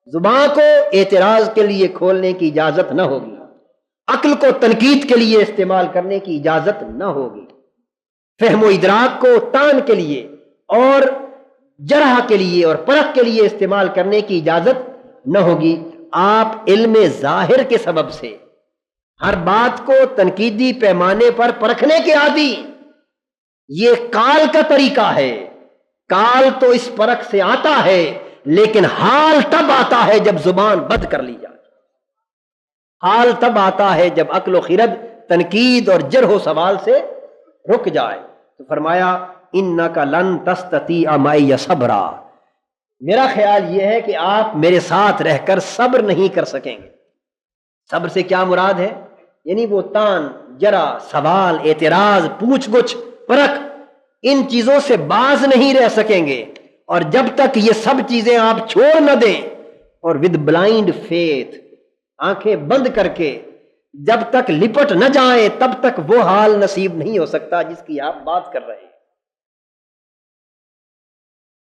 زبان کو اعتراض کے لیے کھولنے کی اجازت نہ ہوگی، عقل کو تنقید کے لیے استعمال کرنے کی اجازت نہ ہوگی، فہم و ادراک کو تان کے لیے اور جرح کے لیے اور پرکھ کے لیے استعمال کرنے کی اجازت نہ ہوگی۔ آپ علم ظاہر کے سبب سے ہر بات کو تنقیدی پیمانے پر پرکھنے کے عادی، یہ کال کا طریقہ ہے۔ کال تو اس پرکھ سے آتا ہے، لیکن حال تب آتا ہے جب زبان بند کر لی جائے۔ حال تب آتا ہے جب عقل و خرد تنقید اور جرح و سوال سے رک جائے۔ تو فرمایا انک لن تستطیع معی صبرا، میرا خیال یہ ہے کہ آپ میرے ساتھ رہ کر صبر نہیں کر سکیں گے۔ صبر سے کیا مراد ہے؟ یعنی وہ تان، جرا، سوال، اعتراض، پوچھ گچھ، پرکھ، ان چیزوں سے باز نہیں رہ سکیں گے۔ اور جب تک یہ سب چیزیں آپ چھوڑ نہ دیں اور ود بلائنڈ فیتھ، آنکھیں بند کر کے جب تک لپٹ نہ جائیں، تب تک وہ حال نصیب نہیں ہو سکتا جس کی آپ بات کر رہے ہیں۔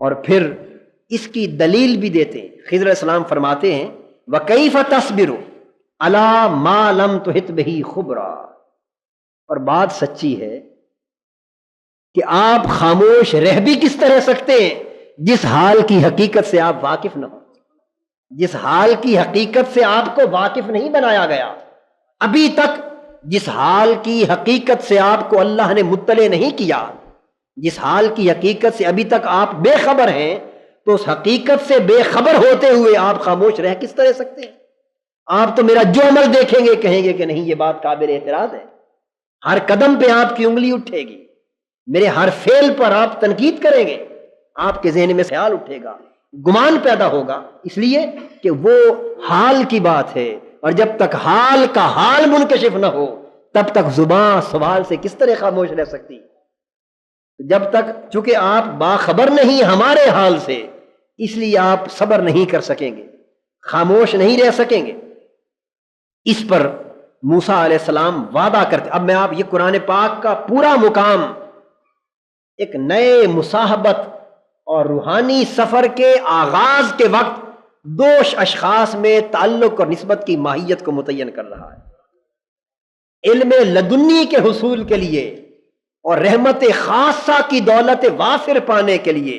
اور پھر اس کی دلیل بھی دیتے ہیں۔ خضر علیہ السلام فرماتے ہیں وَكَيْفَ تَصْبِرُ عَلَى مَا لَمْ تُحِطْ بِهِ خُبْرًا، اور بات سچی ہے کہ آپ خاموش رہ بھی کس طرح سکتے ہیں جس حال کی حقیقت سے آپ واقف نہ ہو، جس حال کی حقیقت سے آپ کو واقف نہیں بنایا گیا۔ ابھی تک جس حال کی حقیقت سے آپ کو اللہ نے مطلع نہیں کیا، جس حال کی حقیقت سے ابھی تک آپ بے خبر ہیں، تو اس حقیقت سے بے خبر ہوتے ہوئے آپ خاموش رہ کس طرح سکتے ہیں؟ آپ تو میرا جو عمل دیکھیں گے کہیں گے کہ نہیں یہ بات قابل اعتراض ہے، ہر قدم پہ آپ کی انگلی اٹھے گی، میرے ہر فعل پر آپ تنقید کریں گے، آپ کے ذہن میں خیال اٹھے گا، گمان پیدا ہوگا، اس لیے کہ وہ حال کی بات ہے۔ اور جب تک حال کا حال منکشف نہ ہو تب تک زبان سوال سے کس طرح خاموش رہ سکتی؟ جب تک چونکہ آپ باخبر نہیں ہمارے حال سے، اس لیے آپ صبر نہیں کر سکیں گے، خاموش نہیں رہ سکیں گے۔ اس پر موسیٰ علیہ السلام وعدہ کرتے۔ اب میں آپ یہ قرآن پاک کا پورا مقام ایک نئے مصاحبت اور روحانی سفر کے آغاز کے وقت دو اشخاص میں تعلق اور نسبت کی ماہیت کو متعین کر رہا ہے۔ علم لدنی کے حصول کے لیے اور رحمت خاصہ کی دولت وافر پانے کے لیے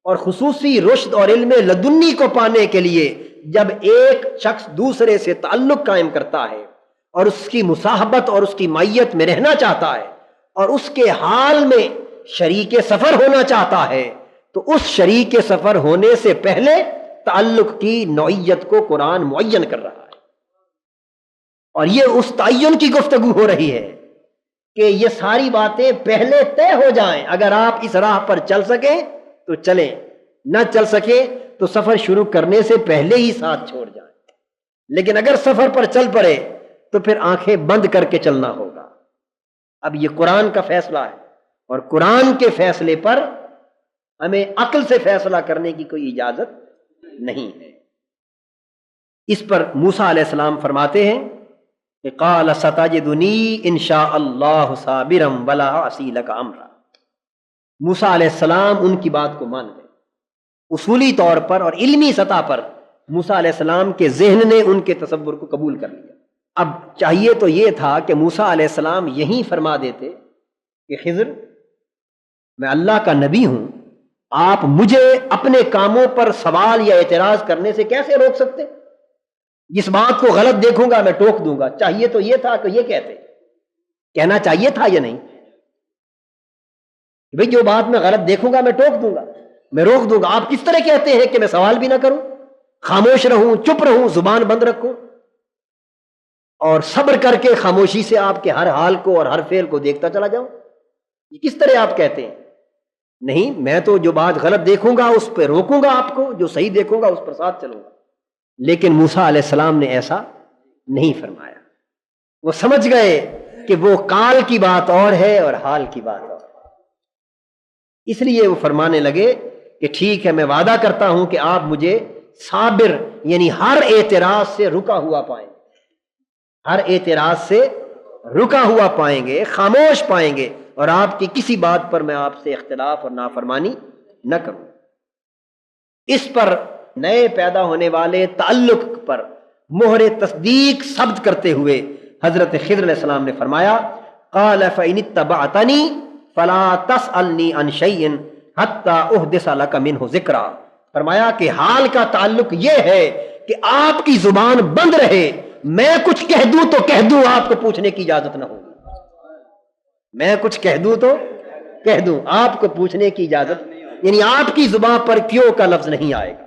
اور خصوصی رشد اور علم لدنی کو پانے کے لیے جب ایک شخص دوسرے سے تعلق قائم کرتا ہے اور اس کی مصاحبت اور اس کی معیت میں رہنا چاہتا ہے اور اس کے حال میں شریک سفر ہونا چاہتا ہے، تو اس شریک سفر ہونے سے پہلے تعلق کی نوعیت کو قرآن معین کر رہا ہے۔ اور یہ اس تعین کی گفتگو ہو رہی ہے کہ یہ ساری باتیں پہلے طے ہو جائیں۔ اگر آپ اس راہ پر چل سکیں تو چلیں، نہ چل سکیں تو سفر شروع کرنے سے پہلے ہی ساتھ چھوڑ جائیں۔ لیکن اگر سفر پر چل پڑے تو پھر آنکھیں بند کر کے چلنا ہوگا۔ اب یہ قرآن کا فیصلہ ہے، اور قرآن کے فیصلے پر ہمیں عقل سے فیصلہ کرنے کی کوئی اجازت نہیں ہے۔ اس پر موسیٰ علیہ السلام فرماتے ہیں کہ قال ستجدنی ان شاء اللہ صابرا ولا اعصی لک امرا۔ موسیٰ علیہ السلام ان کی بات کو مان گئے، اصولی طور پر اور علمی سطح پر موسیٰ علیہ السلام کے ذہن نے ان کے تصور کو قبول کر لیا۔ اب چاہیے تو یہ تھا کہ موسیٰ علیہ السلام یہیں فرما دیتے کہ خضر میں اللہ کا نبی ہوں، آپ مجھے اپنے کاموں پر سوال یا اعتراض کرنے سے کیسے روک سکتے؟ جس بات کو غلط دیکھوں گا میں ٹوک دوں گا۔ چاہیے تو یہ تھا کہ یہ کہتے، کہنا چاہیے تھا یا نہیں کہ بھئی جو بات میں غلط دیکھوں گا میں ٹوک دوں گا، میں روک دوں گا۔ آپ کس طرح کہتے ہیں کہ میں سوال بھی نہ کروں، خاموش رہوں، چپ رہوں، زبان بند رکھوں اور صبر کر کے خاموشی سے آپ کے ہر حال کو اور ہر فعل کو دیکھتا چلا جاؤں؟ یہ کس طرح آپ کہتے ہیں؟ نہیں، میں تو جو بات غلط دیکھوں گا اس پہ روکوں گا آپ کو، جو صحیح دیکھوں گا اس پر ساتھ چلوں گا۔ لیکن موسیٰ علیہ السلام نے ایسا نہیں فرمایا۔ وہ سمجھ گئے کہ وہ کال کی بات اور ہے اور حال کی بات اور ہے، اس لیے وہ فرمانے لگے کہ ٹھیک ہے، میں وعدہ کرتا ہوں کہ آپ مجھے صابر یعنی ہر اعتراض سے رکا ہوا پائیں گے، ہر اعتراض سے رکا ہوا پائیں گے، خاموش پائیں گے، اور آپ کی کسی بات پر میں آپ سے اختلاف اور نافرمانی نہ کروں۔ اس پر نئے پیدا ہونے والے تعلق پر مہر تصدیق ثبت کرتے ہوئے حضرت خضر علیہ السلام نے فرمایا قال فإن اتبعتنی فلا تسألنی عن شیء حتی احدث لک منہ ذکرا۔ فرمایا کہ حال کا تعلق یہ ہے کہ آپ کی زبان بند رہے، میں کچھ کہہ دوں تو کہہ دوں، آپ کو پوچھنے کی اجازت نہ ہوگی۔ میں کچھ کہہ دوں تو کہہ دوں، آپ کو پوچھنے کی اجازت، یعنی آپ کی زبان پر کیوں کا لفظ نہیں آئے گا،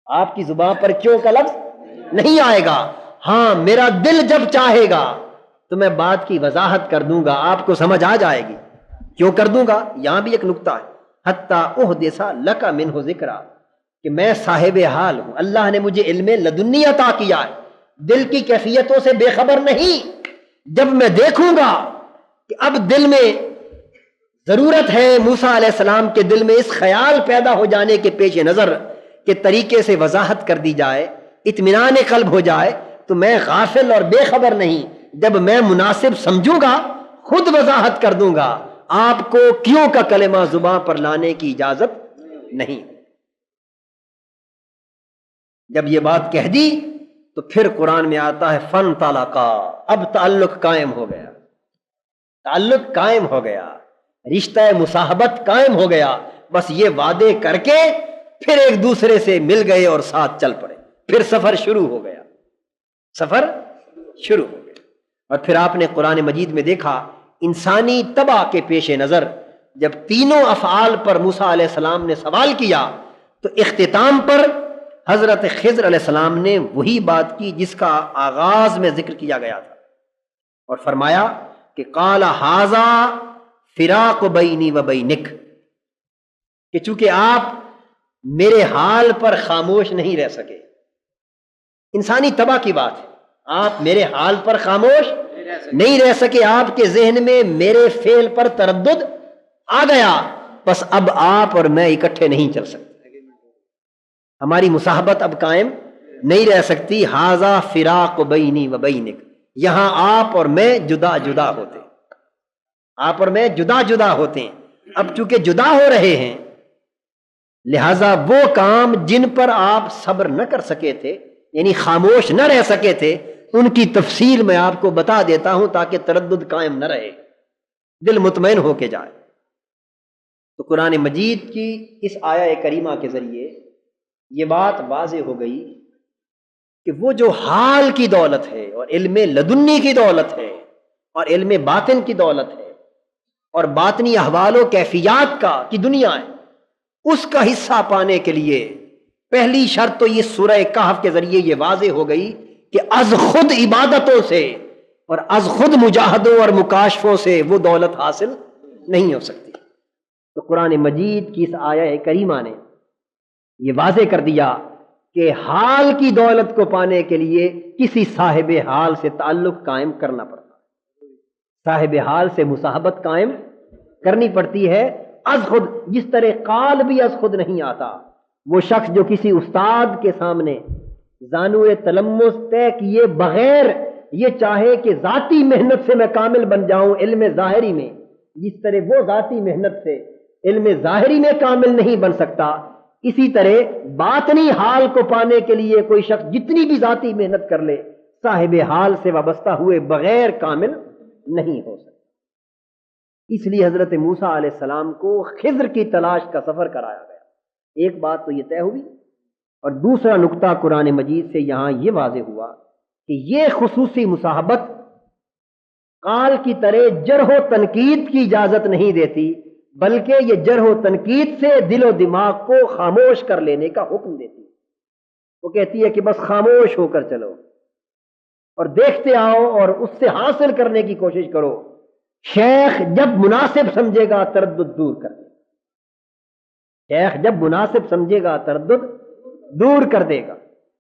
آپ کی زبان پر کیوں کا لفظ نہیں آئے گا۔ ہاں میرا دل جب چاہے گا تو میں بات کی وضاحت کر دوں گا، آپ کو سمجھ آ جائے گی کیوں کر دوں گا۔ یہاں بھی ایک نکتہ ہے، حتیٰ احدث لک منہ ذکرا، کہ میں صاحب حال ہوں، اللہ نے مجھے علم لدنی عطا کیا ہے، دل کی کیفیتوں سے بے خبر نہیں۔ جب میں دیکھوں گا کہ اب دل میں ضرورت ہے موسیٰ علیہ السلام کے دل میں اس خیال پیدا ہو جانے کے پیش نظر کہ طریقے سے وضاحت کر دی جائے، اطمینان قلب ہو جائے، تو میں غافل اور بے خبر نہیں، جب میں مناسب سمجھوں گا خود وضاحت کر دوں گا، آپ کو کیوں کا کلمہ زبان پر لانے کی اجازت نہیں۔ جب یہ بات کہہ دی تو پھر قرآن میں آتا ہے فن طلقا، اب تعلق قائم ہو گیا، تعلق قائم ہو گیا، رشتہ مصاحبت قائم ہو گیا، بس یہ وعدے کر کے پھر ایک دوسرے سے مل گئے اور ساتھ چل پڑے، پھر سفر شروع ہو گیا، سفر شروع ہو گیا۔ اور پھر آپ نے قرآن مجید میں دیکھا انسانی طبع کے پیش نظر جب تینوں افعال پر موسیٰ علیہ السلام نے سوال کیا تو اختتام پر حضرت خضر علیہ السلام نے وہی بات کی جس کا آغاز میں ذکر کیا گیا تھا، اور فرمایا کہ قال ھذا فراق بینی و بینک، کہ چونکہ آپ میرے حال پر خاموش نہیں رہ سکے، انسانی طبع کی بات ہے، آپ میرے حال پر خاموش نہیں رہ سکے، آپ کے ذہن میں میرے فعل پر تردد آ گیا، بس اب آپ اور میں اکٹھے نہیں چل سکتے، ہماری مصاحبت اب قائم نہیں رہ سکتی۔ ھذا فراق بینی و بینک، یہاں آپ اور میں جدا جدا ہوتے، آپ اور میں جدا جدا ہوتے ہیں، اب چونکہ جدا ہو رہے ہیں لہذا وہ کام جن پر آپ صبر نہ کر سکے تھے، یعنی خاموش نہ رہ سکے تھے، ان کی تفصیل میں آپ کو بتا دیتا ہوں تاکہ تردد قائم نہ رہے، دل مطمئن ہو کے جائے۔ تو قرآن مجید کی اس آیہ کریمہ کے ذریعے یہ بات واضح ہو گئی کہ وہ جو حال کی دولت ہے اور علم لدنی کی دولت ہے اور علم باطن کی دولت ہے اور باطنی احوال و کیفیات کی دنیا ہے، اس کا حصہ پانے کے لیے پہلی شرط تو یہ سورہ کہف کے ذریعے یہ واضح ہو گئی کہ از خود عبادتوں سے اور از خود مجاہدوں اور مکاشفوں سے وہ دولت حاصل نہیں ہو سکتی۔ تو قرآن مجید کی اس آیہ کریمہ نے یہ واضح کر دیا کہ حال کی دولت کو پانے کے لیے کسی صاحب حال سے تعلق قائم کرنا پڑتا ہے، صاحب حال سے مصاحبت قائم کرنی پڑتی ہے از خود، جس طرح قال بھی از خود نہیں آتا۔ وہ شخص جو کسی استاد کے سامنے زانو تلمس طے کیے بغیر یہ چاہے کہ ذاتی محنت سے میں کامل بن جاؤں علم ظاہری میں، جس طرح وہ ذاتی محنت سے علم ظاہری میں کامل نہیں بن سکتا، اسی طرح باطنی حال کو پانے کے لیے کوئی شخص جتنی بھی ذاتی محنت کر لے صاحب حال سے وابستہ ہوئے بغیر کامل نہیں ہو سکتا۔ اس لیے حضرت موسیٰ علیہ السلام کو خضر کی تلاش کا سفر کرایا گیا۔ ایک بات تو یہ طے ہوئی، اور دوسرا نقطہ قرآن مجید سے یہاں یہ واضح ہوا کہ یہ خصوصی مصاحبت قال کی طرح جرح و تنقید کی اجازت نہیں دیتی، بلکہ یہ جرح و تنقید سے دل و دماغ کو خاموش کر لینے کا حکم دیتی ہے۔ وہ کہتی ہے کہ بس خاموش ہو کر چلو اور دیکھتے آؤ اور اس سے حاصل کرنے کی کوشش کرو، شیخ جب مناسب سمجھے گا تردد دور کر دے گا، شیخ جب مناسب سمجھے گا تردد دور کر دے گا،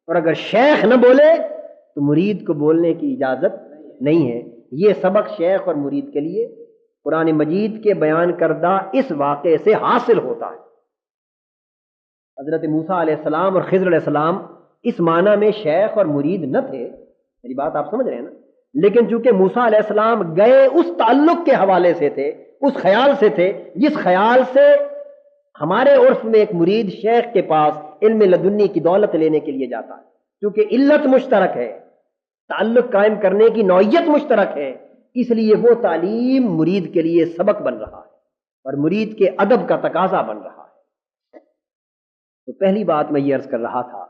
اور اگر شیخ نہ بولے تو مرید کو بولنے کی اجازت نہیں ہے۔ یہ سبق شیخ اور مرید کے لیے قرآن مجید کے بیان کردہ اس واقعے سے حاصل ہوتا ہے۔ حضرت موسیٰ علیہ السلام اور خضر علیہ السلام اس معنی میں شیخ اور مرید نہ تھے، میری بات آپ سمجھ رہے ہیں نا، لیکن چونکہ موسیٰ علیہ السلام گئے اس تعلق کے حوالے سے تھے، اس خیال سے تھے جس خیال سے ہمارے عرف میں ایک مرید شیخ کے پاس علم لدنی کی دولت لینے کے لیے جاتا ہے، کیونکہ علت مشترک ہے، تعلق قائم کرنے کی نوعیت مشترک ہے، اس لیے وہ تعلیم مرید کے لیے سبق بن رہا ہے اور مرید کے ادب کا تقاضا بن رہا ہے۔ تو پہلی بات میں یہ عرض کر رہا تھا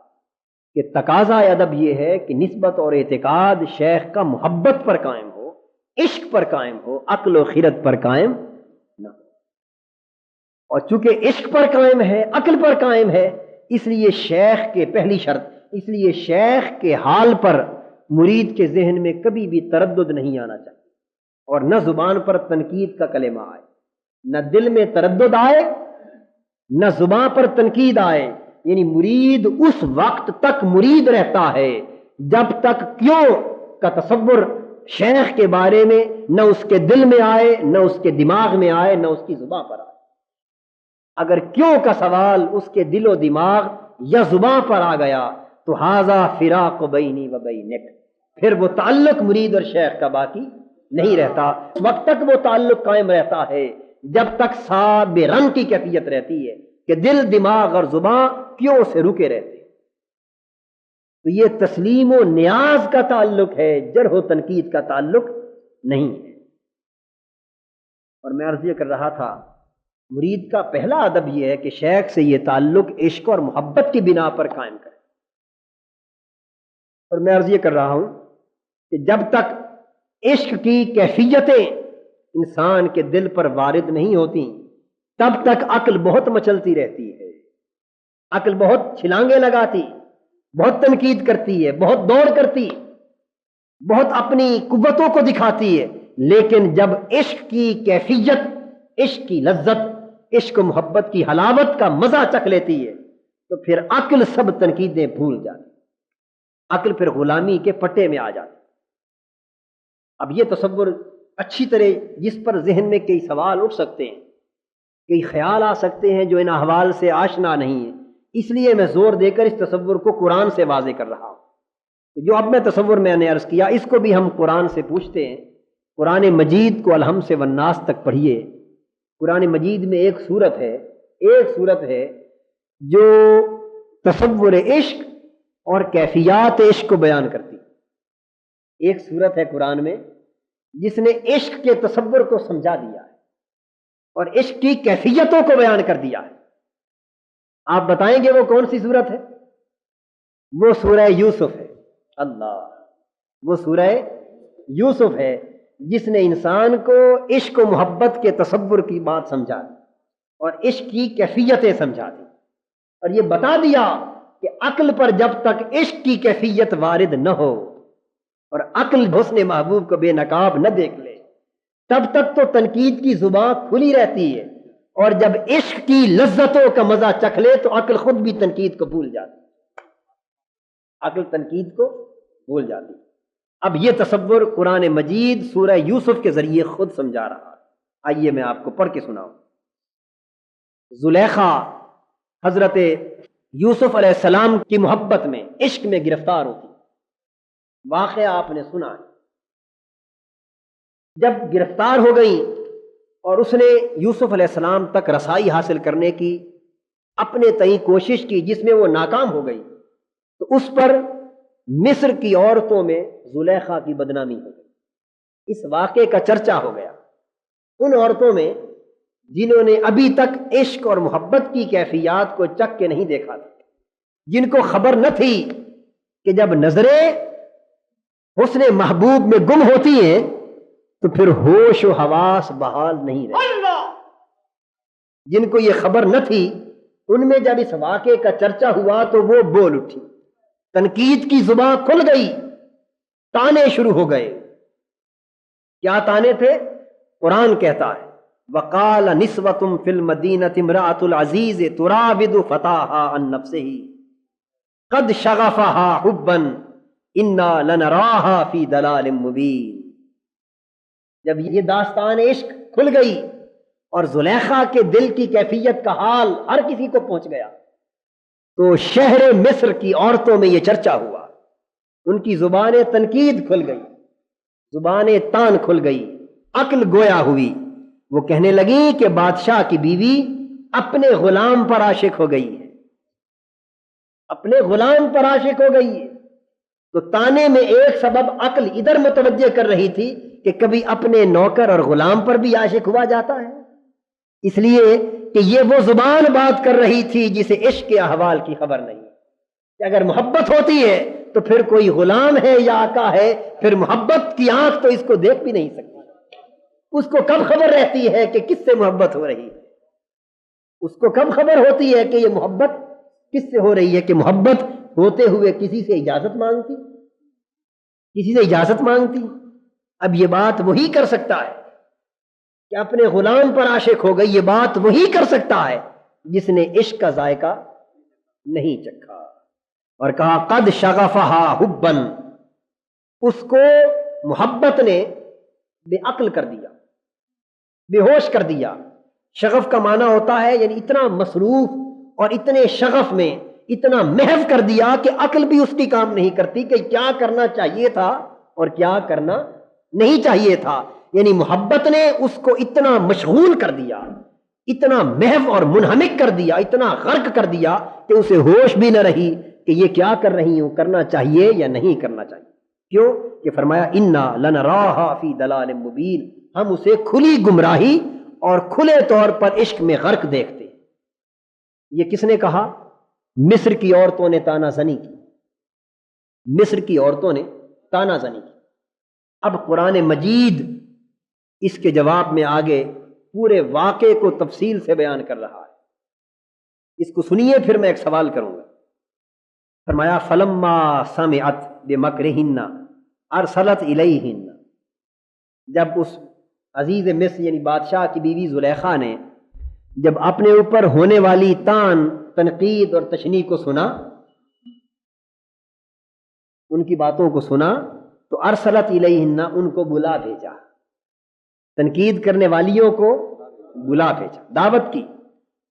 کہ تقاضا ادب یہ ہے کہ نسبت اور اعتقاد شیخ کا محبت پر قائم ہو، عشق پر قائم ہو، عقل و خرد پر قائم نہ ہو۔ اور چونکہ عشق پر قائم ہے، عقل پر قائم ہے، اس لیے شیخ کے پہلی شرط، اس لیے شیخ کے حال پر مرید کے ذہن میں کبھی بھی تردد نہیں آنا چاہیے، اور نہ زبان پر تنقید کا کلمہ آئے، نہ دل میں تردد آئے، نہ زبان پر تنقید آئے۔ یعنی مرید اس وقت تک مرید رہتا ہے جب تک کیوں کا تصور شیخ کے بارے میں نہ اس کے دل میں آئے، نہ اس کے دماغ میں آئے، نہ اس کی زبان پر آئے۔ اگر کیوں کا سوال اس کے دل و دماغ یا زبان پر آ گیا تو ھذا فراق بینی و بینک، پھر وہ تعلق مرید اور شیخ کا باقی نہیں رہتا۔ اس وقت تک وہ تعلق قائم رہتا ہے جب تک صاب رن کی کیفیت رہتی ہے کہ دل، دماغ اور زبان کیوں سے رکے رہتے۔ تو یہ تسلیم و نیاز کا تعلق ہے، جرح و تنقید کا تعلق نہیں ہے۔ اور میں عرض یہ کر رہا تھا، مرید کا پہلا ادب یہ ہے کہ شیخ سے یہ تعلق عشق اور محبت کی بنا پر قائم کرے۔ اور میں عرض یہ کر رہا ہوں کہ جب تک عشق کی کیفیتیں انسان کے دل پر وارد نہیں ہوتی تب تک عقل بہت مچلتی رہتی ہے، عقل بہت چھلانگیں لگاتی، بہت تنقید کرتی ہے، بہت دوڑ کرتی، بہت اپنی قوتوں کو دکھاتی ہے۔ لیکن جب عشق کی کیفیت، عشق کی لذت، عشق و محبت کی حلاوت کا مزہ چکھ لیتی ہے تو پھر عقل سب تنقیدیں بھول جاتی، عقل پھر غلامی کے پٹے میں آ جاتی۔ اب یہ تصور اچھی طرح، جس پر ذہن میں کئی سوال اٹھ سکتے ہیں، کئی خیال آ سکتے ہیں جو ان احوال سے آشنا نہیں ہیں، اس لیے میں زور دے کر اس تصور کو قرآن سے واضح کر رہا ہوں۔ جو اب میں تصور میں نے عرض کیا، اس کو بھی ہم قرآن سے پوچھتے ہیں۔ قرآن مجید کو الحم سے والناس تک پڑھیے۔ قرآن مجید میں ایک سورت ہے جو تصور عشق اور کیفیات عشق کو بیان کرتی۔ ایک سورت ہے قرآن میں جس نے عشق کے تصور کو سمجھا دیا ہے اور عشق کی کیفیتوں کو بیان کر دیا ہے۔ آپ بتائیں گے وہ کون سی سورت ہے؟ وہ سورہ یوسف ہے۔ اللہ، وہ سورہ یوسف ہے جس نے انسان کو عشق و محبت کے تصور کی بات سمجھا دی اور عشق کی کیفیتیں سمجھا دی، اور یہ بتا دیا کہ عقل پر جب تک عشق کی کیفیت وارد نہ ہو اور عقل حسن محبوب کو بے نقاب نہ دیکھ لے تب تک تو تنقید کی زبان کھلی رہتی ہے، اور جب عشق کی لذتوں کا مزہ چکھ لے تو عقل خود بھی تنقید کو بھول جاتی، عقل تنقید کو بھول جاتی۔ اب یہ تصور قرآن مجید سورہ یوسف کے ذریعے خود سمجھا رہا ہے۔ آئیے میں آپ کو پڑھ کے سناؤں۔ زلیخا حضرت یوسف علیہ السلام کی محبت میں، عشق میں گرفتار ہوتی، واقعہ آپ نے سنا ہے۔ جب گرفتار ہو گئی اور اس نے یوسف علیہ السلام تک رسائی حاصل کرنے کی اپنے تئیں کوشش کی جس میں وہ ناکام ہو گئی، تو اس پر مصر کی عورتوں میں زلیخا کی بدنامی ہو گئی۔ اس واقعے کا چرچا ہو گیا ان عورتوں میں جنہوں نے ابھی تک عشق اور محبت کی کیفیات کو چکھ کے نہیں دیکھا تھا، جن کو خبر نہ تھی کہ جب نظریں حسن محبوب میں گم ہوتی ہیں تو پھر ہوش و حواس بحال نہیں رہتے۔ جن کو یہ خبر نہ تھی ان میں جب اس واقعے کا چرچا ہوا تو وہ بول اٹھی، تنقید کی زبان کھل گئی، تانے شروع ہو گئے۔ کیا تانے تھے؟ قرآن کہتا ہے وَقَالَ نِسْوَةٌ فِي الْمَدِينَةِ امْرَأَةُ الْعَزِيزِ تُرَاوِدُ فَتَاهَا عَن نَّفْسِهِ قَدْ شَغَفَهَا حُبًّا إِنَّا لَنَرَاهَا فِي ضَلَالٍ مُّبِينٍ۔ جب یہ داستان عشق کھل گئی اور زلیخا کے دل کی کیفیت کا حال ہر کسی کو پہنچ گیا تو شہر مصر کی عورتوں میں یہ چرچا ہوا، ان کی زبانیں تنقید کھل گئی، زبانیں تان کھل گئی، عقل گویا ہوئی۔ وہ کہنے لگی کہ بادشاہ کی بیوی اپنے غلام پر عاشق ہو گئی ہے، اپنے غلام پر عاشق ہو گئی ہے۔ تو تانے میں ایک سبب عقل ادھر متوجہ کر رہی تھی کہ کبھی اپنے نوکر اور غلام پر بھی عاشق ہوا جاتا ہے، اس لیے کہ یہ وہ زبان بات کر رہی تھی جسے عشق کے احوال کی خبر نہیں۔ کہ اگر محبت ہوتی ہے تو پھر کوئی غلام ہے یا آقا ہے، پھر محبت کی آنکھ تو اس کو دیکھ بھی نہیں سکتی۔ اس کو کب خبر رہتی ہے کہ کس سے محبت ہو رہی ہے؟ اس کو کب خبر ہوتی ہے کہ یہ محبت کس سے ہو رہی ہے؟ کہ محبت ہوتے ہوئے کسی سے اجازت مانگتی، کسی سے اجازت مانگتی۔ اب یہ بات وہی کر سکتا ہے کہ اپنے غلام پر عاشق ہو گئی، یہ بات وہی کر سکتا ہے جس نے عشق کا ذائقہ نہیں چکھا۔ اور کہا قد شغفہا حبا، اس کو محبت نے بے عقل کر دیا، بے ہوش کر دیا۔ شغف کا معنی ہوتا ہے یعنی اتنا مصروف اور اتنے شغف میں اتنا محو کر دیا کہ عقل بھی اس کی کام نہیں کرتی کہ کیا کرنا چاہیے تھا اور کیا کرنا نہیں چاہیے تھا۔ یعنی محبت نے اس کو اتنا مشغول کر دیا، اتنا محو اور منہمک کر دیا، اتنا غرق کر دیا کہ اسے ہوش بھی نہ رہی کہ یہ کیا کر رہی ہوں، کرنا چاہیے یا نہیں کرنا چاہیے۔ کیوں کہ فرمایا انا لنراہا فی ضلال مبین، ہم اسے کھلی گمراہی اور کھلے طور پر عشق میں غرق دیکھتے۔ یہ کس نے کہا؟ مصر کی عورتوں نے تانا زنی کی، مصر کی عورتوں نے تانا زنی کی۔ اب قرآن مجید اس کے جواب میں آگے پورے واقعے کو تفصیل سے بیان کر رہا ہے، اس کو سنیے پھر میں ایک سوال کروں گا۔ فرمایا فلما سمعت بمکرہن ارسلت الیہن، جب اس عزیز مصر یعنی بادشاہ کی بیوی زلیخا نے جب اپنے اوپر ہونے والی تان، تنقید اور تشنیع کو سنا، ان کی باتوں کو سنا، تو ارسلت الیہن، ان کو بلا بھیجا، تنقید کرنے والیوں کو بلا بھیجا، دعوت کی۔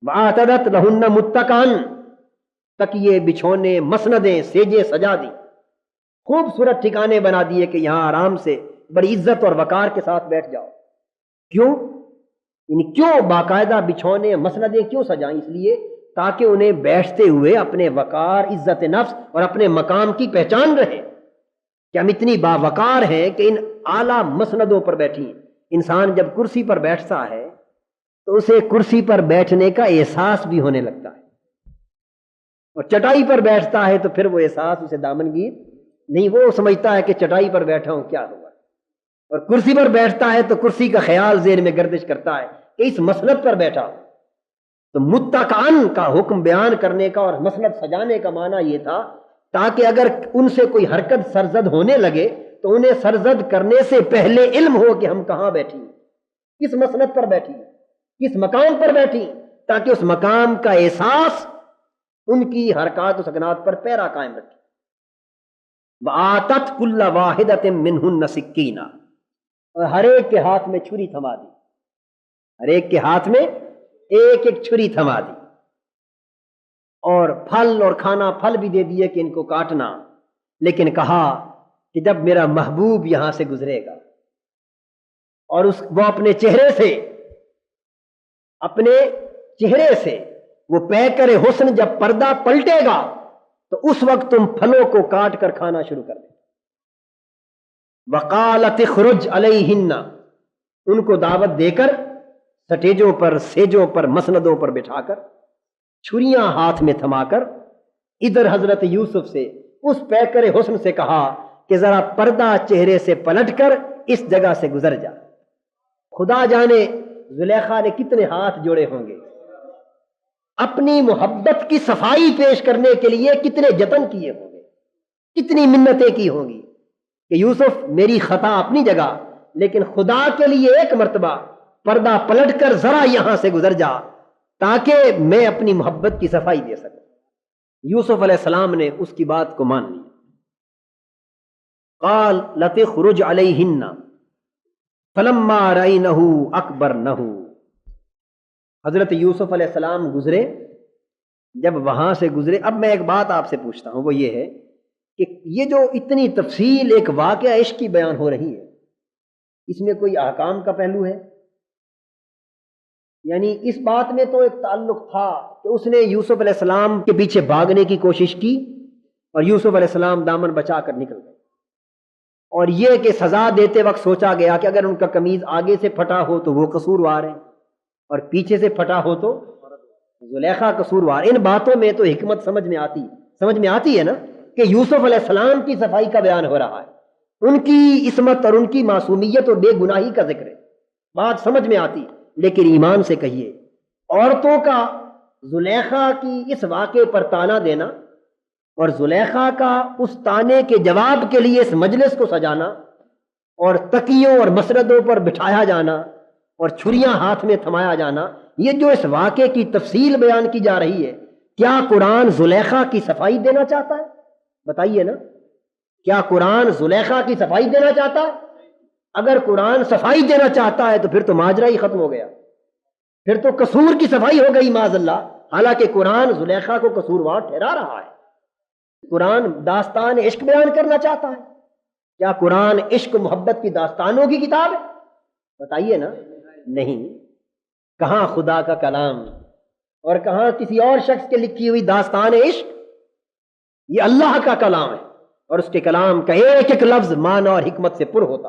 وَآتَدَتْ لَهُنَّ مُتَّكَئًا، تکیے، بچھونے، مسندیں، سیجے سجا دی، خوبصورت ٹھکانے بنا دیے کہ یہاں آرام سے بڑی عزت اور وقار کے ساتھ بیٹھ جاؤ۔ کیوں؟ یعنی کیوں باقاعدہ بچھونے، مسندیں کیوں سجائیں؟ اس لیے تاکہ انہیں بیٹھتے ہوئے اپنے وقار، عزت نفس اور اپنے مقام کی پہچان رہے کہ ہم اتنی باوقار ہیں کہ ان اعلیٰ مسندوں پر بیٹھی ہیں۔ انسان جب کرسی پر بیٹھتا ہے تو اسے کرسی پر بیٹھنے کا احساس بھی ہونے لگتا ہے، اور چٹائی پر بیٹھتا ہے تو پھر وہ احساس اسے دامنگیر نہیں، وہ سمجھتا ہے کہ چٹائی پر بیٹھا ہوں کیا ہوا، اور کرسی پر بیٹھتا ہے تو کرسی کا خیال ذہن میں گردش کرتا ہے کہ اس مسند پر بیٹھا ہوں۔ تو متکئن کا حکم بیان کرنے کا اور مسند سجانے کا معنی یہ تھا تاکہ اگر ان سے کوئی حرکت سرزد ہونے لگے تو انہیں سرزد کرنے سے پہلے علم ہو کہ ہم کہاں بیٹھی ہیں، کس مسند پر بیٹھی ہیں، کس مقام پر بیٹھی ہیں، تاکہ اس مقام کا احساس ان کی حرکات و سکنات پر پیرا قائم رکھے۔ وَآتَتْ كُلَّ وَاحِدَةٍ مِّنْهُنَّ سِكِّینًا، اور ہر ایک کے ہاتھ میں چھری تھما دی، ہر ایک کے ہاتھ میں ایک ایک چھری تھما دی، اور پھل اور کھانا پھل بھی دے دیے کہ ان کو کاٹنا، لیکن کہا کہ جب میرا محبوب یہاں سے گزرے گا اور وہ اپنے چہرے سے وہ پیکر حسن جب پردہ پلٹے گا تو اس وقت تم پھلوں کو کاٹ کر کھانا شروع کر دیں۔ وقالت اخرج علیہن، ان کو دعوت دے کر سٹیجوں پر، سیجوں پر، مسندوں پر بٹھا کر، چھریاں ہاتھ میں تھما کر، ادھر حضرت یوسف سے، اس پیکر حسن سے کہا کہ ذرا پردہ چہرے سے پلٹ کر اس جگہ سے گزر جا۔ خدا جانے زلیخا نے کتنے ہاتھ جوڑے ہوں گے، اپنی محبت کی صفائی پیش کرنے کے لیے کتنے جتن کیے ہوں گے، کتنی منتیں کی ہوں گی کہ یوسف میری خطا اپنی جگہ، لیکن خدا کے لیے ایک مرتبہ پردہ پلٹ کر ذرا یہاں سے گزر جا تاکہ میں اپنی محبت کی صفائی دے سکوں۔ یوسف علیہ السلام نے اس کی بات کو مان لی۔ قال لتخرج علیہن فلما رأینہ اکبرنہ، حضرت یوسف علیہ السلام گزرے، جب وہاں سے گزرے۔ اب میں ایک بات آپ سے پوچھتا ہوں، وہ یہ ہے کہ یہ جو اتنی تفصیل ایک واقعہ عشق کی بیان ہو رہی ہے، اس میں کوئی احکام کا پہلو ہے؟ یعنی اس بات میں تو ایک تعلق تھا کہ اس نے یوسف علیہ السلام کے پیچھے بھاگنے کی کوشش کی اور یوسف علیہ السلام دامن بچا کر نکل گئے، اور یہ کہ سزا دیتے وقت سوچا گیا کہ اگر ان کا قمیض آگے سے پھٹا ہو تو وہ قصوروار ہے اور پیچھے سے پھٹا ہو تو زلیخا قصوروار۔ ان باتوں میں تو حکمت سمجھ میں آتی، سمجھ میں آتی ہے نا کہ یوسف علیہ السلام کی صفائی کا بیان ہو رہا ہے، ان کی عصمت اور ان کی معصومیت اور بے گناہی کا ذکر ہے، بات سمجھ میں آتی۔ لیکن ایمان سے کہیے، عورتوں کا زلیخا کی اس واقعے پر طعنہ دینا اور زلیخا کا اس طعنے کے جواب کے لیے اس مجلس کو سجانا اور تکیوں اور مسردوں پر بٹھایا جانا اور چھریاں ہاتھ میں تھمایا جانا، یہ جو اس واقعے کی تفصیل بیان کی جا رہی ہے، کیا قرآن زلیخا کی صفائی دینا چاہتا ہے؟ بتائیے نا، کیا قرآن زلیخا کی صفائی دینا چاہتا ہے؟ اگر قرآن صفائی دینا چاہتا ہے تو پھر تو ماجرا ہی ختم ہو گیا، پھر تو قصور کی صفائی ہو گئی معاذ اللہ، حالانکہ قرآن زلیخا کو قصوروار ٹھہرا رہا ہے۔ قرآن داستان عشق بیان کرنا چاہتا ہے، کیا قرآن عشق محبت کی داستانوں کی کتاب ہے؟ بتائیے نا، نہیں۔ کہاں خدا کا کلام اور کہاں کسی اور شخص کے لکھی ہوئی داستان عشق؟ یہ اللہ کا کلام ہے، اور اس کے کلام کا ایک ایک لفظ معنی اور حکمت سے پر ہوتا،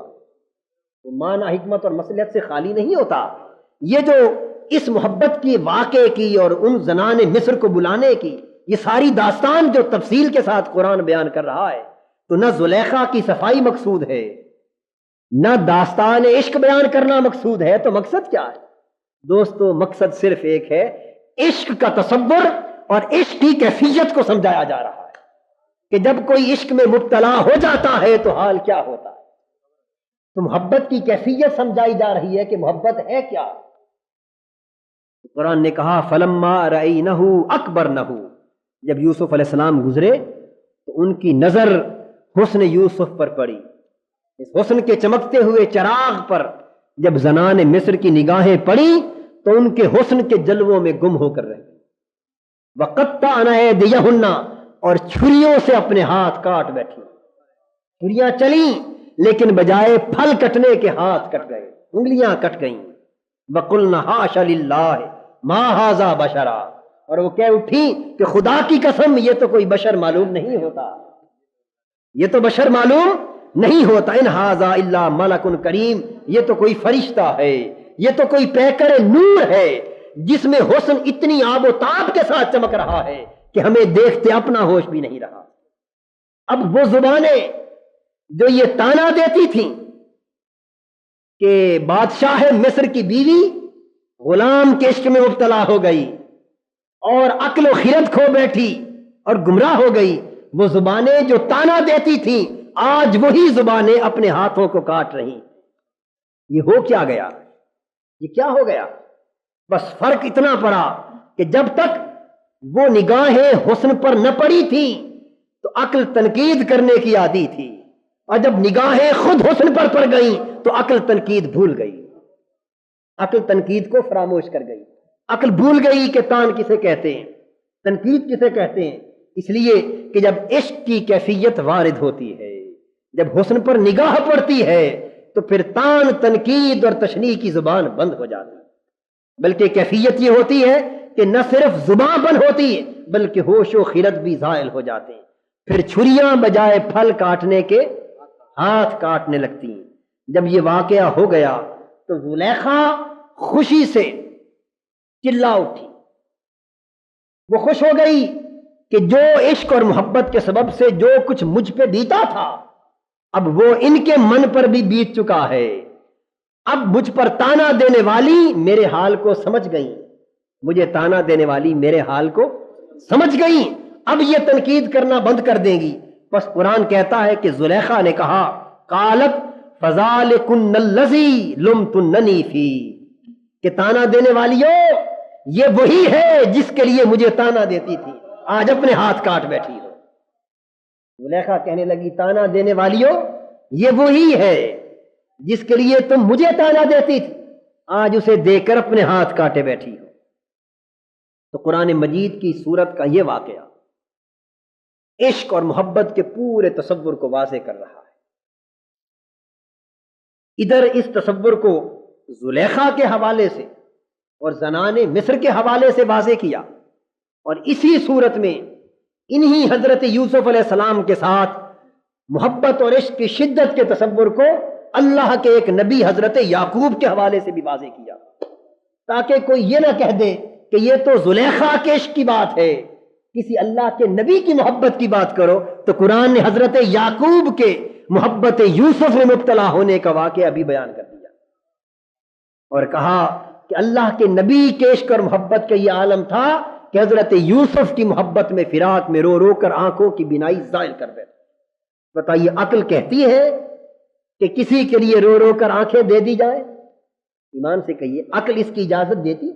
وہ معنی حکمت اور مصلحت سے خالی نہیں ہوتا۔ یہ جو اس محبت کی واقعے کی اور ان زنان مصر کو بلانے کی یہ ساری داستان جو تفصیل کے ساتھ قرآن بیان کر رہا ہے، تو نہ زلیخا کی صفائی مقصود ہے، نہ داستان عشق بیان کرنا مقصود ہے، تو مقصد کیا ہے؟ دوستو، مقصد صرف ایک ہے، عشق کا تصور اور عشق کی کیفیت کو سمجھایا جا رہا ہے کہ جب کوئی عشق میں مبتلا ہو جاتا ہے تو حال کیا ہوتا ہے۔ تو محبت کی کیفیت سمجھائی جا رہی ہے کہ محبت ہے کیا۔ قرآن نے کہا فلما رأینہ اکبرنہ، جب یوسف علیہ السلام گزرے تو ان کی نظر حسن یوسف پر پڑی، اس حسن کے چمکتے ہوئے چراغ پر جب زنان مصر کی نگاہیں پڑی تو ان کے حسن کے جلووں میں گم ہو کر رہ گئی۔ وَقَطَّعْنَ أَيْدِيَهُنَّ، اور چھریوں سے اپنے ہاتھ کاٹ بیٹھی، چھریاں چلیں لیکن بجائے پھل کٹنے کے ہاتھ کٹ گئے، انگلیاں کٹ گئیں۔ وَقُلْنَ حَاشَ لِلَّهِ مَا هَٰذَا بَشَرًا، اور وہ کہہ اٹھی کہ خدا کی قسم یہ تو کوئی بشر معلوم نہیں ہوتا، یہ تو بشر معلوم نہیں ہوتا، ان ھذا الا ملک کریم، یہ تو کوئی فرشتہ ہے، یہ تو کوئی پیکر نور ہے جس میں حسن اتنی آب و تاب کے ساتھ چمک رہا ہے کہ ہمیں دیکھتے اپنا ہوش بھی نہیں رہا۔ اب وہ زبانیں جو یہ تانا دیتی تھیں کہ بادشاہ مصر کی بیوی غلام کے عشق میں مبتلا ہو گئی اور عقل و خرد کھو بیٹھی اور گمراہ ہو گئی، وہ زبانیں جو تانا دیتی تھیں آج وہی زبانیں اپنے ہاتھوں کو کاٹ رہی۔ یہ ہو کیا گیا؟ یہ کیا ہو گیا؟ بس فرق اتنا پڑا کہ جب تک وہ نگاہیں حسن پر نہ پڑی تھی تو عقل تنقید کرنے کی عادی تھی، اور جب نگاہیں خود حسن پر پڑ گئیں تو عقل تنقید بھول گئی، عقل تنقید کو فراموش کر گئی، عقل بھول گئی کہ تان کسے کہتے ہیں، تنقید کسے کہتے ہیں۔ اس لیے کہ جب عشق کی کیفیت وارد ہوتی ہے، جب حسن پر نگاہ پڑتی ہے تو پھر تان، تنقید اور تشنیع کی زبان بند ہو جاتی ہے، بلکہ کیفیت یہ ہوتی ہے کہ نہ صرف زبان بند ہوتی ہے بلکہ ہوش و خرد بھی زائل ہو جاتے ہیں، پھر چھریاں بجائے پھل کاٹنے کے ہاتھ کاٹنے لگتی ہیں۔ جب یہ واقعہ ہو گیا تو زلیخا خوشی سے چلا اٹھی، وہ خوش ہو گئی کہ جو عشق اور محبت کے سبب سے جو کچھ مجھ پہ بیتا تھا اب وہ ان کے من پر بھی بیت چکا ہے، اب مجھ پر تانا دینے والی میرے حال کو سمجھ گئی، مجھے تانا دینے والی میرے حال کو سمجھ گئی، اب یہ تنقید کرنا بند کر دیں گی۔ بس قرآن کہتا ہے کہ زلیخا نے کہا قالت فذالکن الذی لمتننی فی، کہ تانا دینے والیوں یہ وہی ہے جس کے لیے مجھے تانا دیتی تھی، آج اپنے ہاتھ کاٹ بیٹھی ہو۔ زلیخا کہنے لگی تانا دینے والیوں یہ وہی ہے جس کے لیے تم مجھے تانا دیتی تھی، آج اسے دیکھ کر اپنے ہاتھ کاٹے بیٹھی ہو۔ تو قرآن مجید کی سورت کا یہ واقعہ عشق اور محبت کے پورے تصور کو واضح کر رہا ہے۔ ادھر اس تصور کو زلیخا کے حوالے سے اور زنان مصر کے حوالے سے واضح کیا، اور اسی صورت میں انہی حضرت یوسف علیہ السلام کے ساتھ محبت اور عشق کی شدت کے تصور کو اللہ کے ایک نبی حضرت یعقوب کے حوالے سے بھی واضح کیا، تاکہ کوئی یہ نہ کہہ دے کہ یہ تو زلیخا کے عشق کی بات ہے، کسی اللہ کے نبی کی محبت کی بات کرو تو قرآن نے حضرت یعقوب کے محبت یوسف میں مبتلا ہونے کا واقعہ بھی بیان کر دیا اور کہا کہ اللہ کے نبی کے عشق اور محبت کا یہ عالم تھا کہ حضرت یوسف کی محبت میں فراق میں رو رو کر آنکھوں کی بینائی زائل کر بیٹھے. بتائیے عقل کہتی ہے کہ کسی کے لیے رو رو کر آنکھیں دے دی جائیں؟ ایمان سے کہیے عقل اس کی اجازت دیتی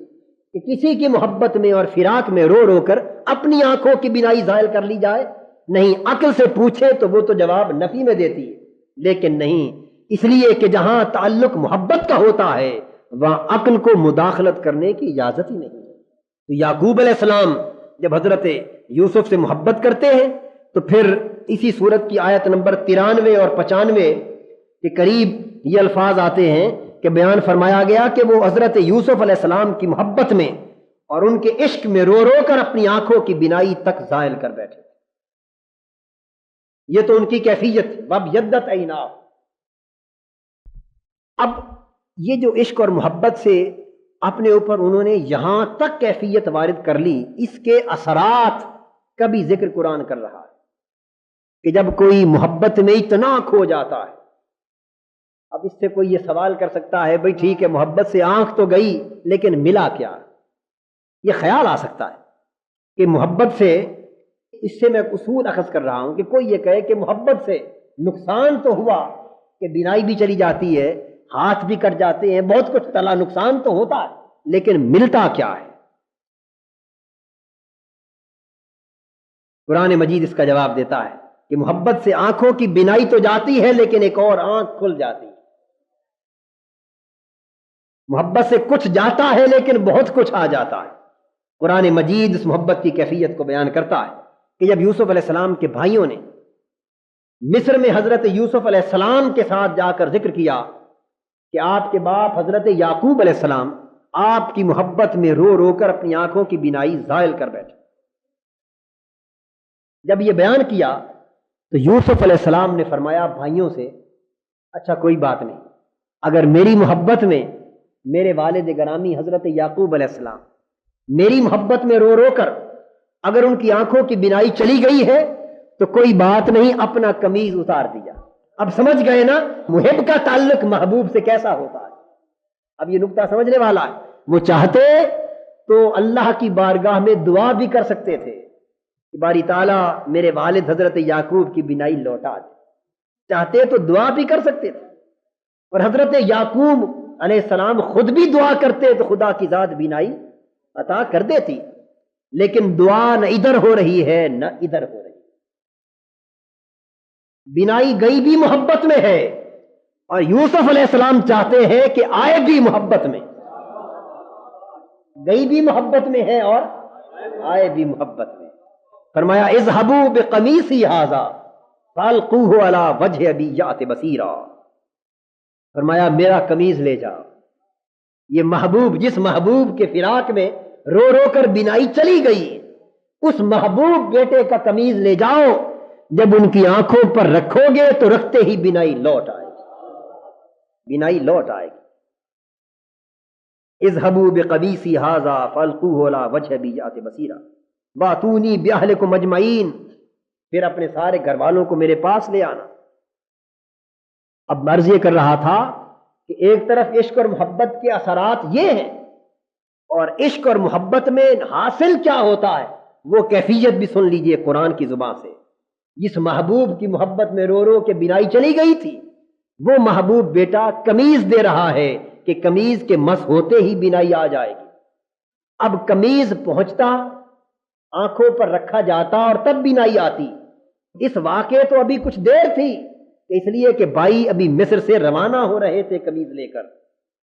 کہ کسی کی محبت میں اور فراق میں رو رو کر اپنی آنکھوں کی بینائی زائل کر لی جائے؟ نہیں. عقل سے پوچھے تو وہ تو جواب نفی میں دیتی ہے، لیکن نہیں، اس لیے کہ جہاں تعلق محبت کا ہوتا ہے وہاں عقل کو مداخلت کرنے کی اجازت ہی نہیں ہے. تو یعقوب علیہ السلام جب حضرت یوسف سے محبت کرتے ہیں تو پھر اسی سورت کی آیت نمبر 93 اور 95 کے قریب یہ الفاظ آتے ہیں کہ بیان فرمایا گیا کہ وہ حضرت یوسف علیہ السلام کی محبت میں اور ان کے عشق میں رو رو کر اپنی آنکھوں کی بینائی تک زائل کر بیٹھے. یہ تو ان کی کیفیت وَابْيَضَّتْ عَيْنَاهُ. اب یہ جو عشق اور محبت سے اپنے اوپر انہوں نے یہاں تک کیفیت وارد کر لی، اس کے اثرات کا بھی ذکر قرآن کر رہا ہے کہ جب کوئی محبت میں اتنا کھو جاتا ہے. اب اس سے کوئی یہ سوال کر سکتا ہے بھئی ٹھیک ہے محبت سے آنکھ تو گئی لیکن ملا کیا؟ یہ خیال آ سکتا ہے کہ محبت سے، اس سے میں اصول اخذ کر رہا ہوں کہ کوئی یہ کہے کہ محبت سے نقصان تو ہوا کہ بینائی بھی چلی جاتی ہے، ہاتھ بھی کٹ جاتے ہیں، بہت کچھ تلا، نقصان تو ہوتا ہے، لیکن ملتا کیا ہے؟ قرآن مجید اس کا جواب دیتا ہے کہ محبت سے آنکھوں کی بینائی تو جاتی ہے لیکن ایک اور آنکھ کھل جاتی ہے. محبت سے کچھ جاتا ہے لیکن بہت کچھ آ جاتا ہے. قرآن مجید اس محبت کی کیفیت کو بیان کرتا ہے کہ جب یوسف علیہ السلام کے بھائیوں نے مصر میں حضرت یوسف علیہ السلام کے ساتھ جا کر ذکر کیا کہ آپ کے باپ حضرت یعقوب علیہ السلام آپ کی محبت میں رو رو کر اپنی آنکھوں کی بینائی زائل کر بیٹھے، جب یہ بیان کیا تو یوسف علیہ السلام نے فرمایا بھائیوں سے اچھا کوئی بات نہیں، اگر میری محبت میں میرے والد گرامی حضرت یعقوب علیہ السلام میری محبت میں رو رو کر اگر ان کی آنکھوں کی بینائی چلی گئی ہے تو کوئی بات نہیں، اپنا قمیض اتار دیا. اب سمجھ گئے نا محب کا تعلق محبوب سے کیسا ہوتا ہے. اب یہ نقطہ سمجھنے والا ہے. وہ چاہتے تو اللہ کی بارگاہ میں دعا بھی کر سکتے تھے کہ باری تعالیٰ میرے والد حضرت یعقوب کی بینائی لوٹا دے. چاہتے تو دعا بھی کر سکتے تھے، اور حضرت یعقوب علیہ السلام خود بھی دعا کرتے تو خدا کی ذات بینائی عطا کر دیتی، لیکن دعا نہ ادھر ہو رہی ہے نہ ادھر ہو رہی. بینائی گئی بھی محبت میں ہے اور یوسف علیہ السلام چاہتے ہیں کہ آئے بھی محبت میں، گئی بھی محبت میں ہے اور آئے بھی محبت میں. فرمایا اذهبوا بقمیصی ھذا فالقوہ علی وجہ ابی یأت بصیرا. فرمایا میرا قمیض لے جاؤ. یہ محبوب، جس محبوب کے فراق میں رو رو کر بینائی چلی گئی، اس محبوب بیٹے کا قمیض لے جاؤ، جب ان کی آنکھوں پر رکھو گے تو رکھتے ہی بینائی لوٹ آئے گی، بینائی لوٹ آئے گی. اذهبوا بقمیصی ھذا فالقوہ علی وجہ ابی یأت بصیرا واتونی باہلکم اجمعین. پھر اپنے سارے گھر والوں کو میرے پاس لے آنا. اب مرض یہ کر رہا تھا کہ ایک طرف عشق اور محبت کے اثرات یہ ہیں، اور عشق اور محبت میں حاصل کیا ہوتا ہے وہ کیفیت بھی سن لیجئے قرآن کی زبان سے. جس محبوب کی محبت میں رو رو کے بینائی چلی گئی تھی، وہ محبوب بیٹا قمیض دے رہا ہے کہ قمیض کے مس ہوتے ہی بینائی آ جائے گی. اب قمیض پہنچتا، آنکھوں پر رکھا جاتا اور تب بینائی آتی. اس واقعے تو ابھی کچھ دیر تھی، اس لیے کہ بھائی ابھی مصر سے روانہ ہو رہے تھے قمیض لے کر.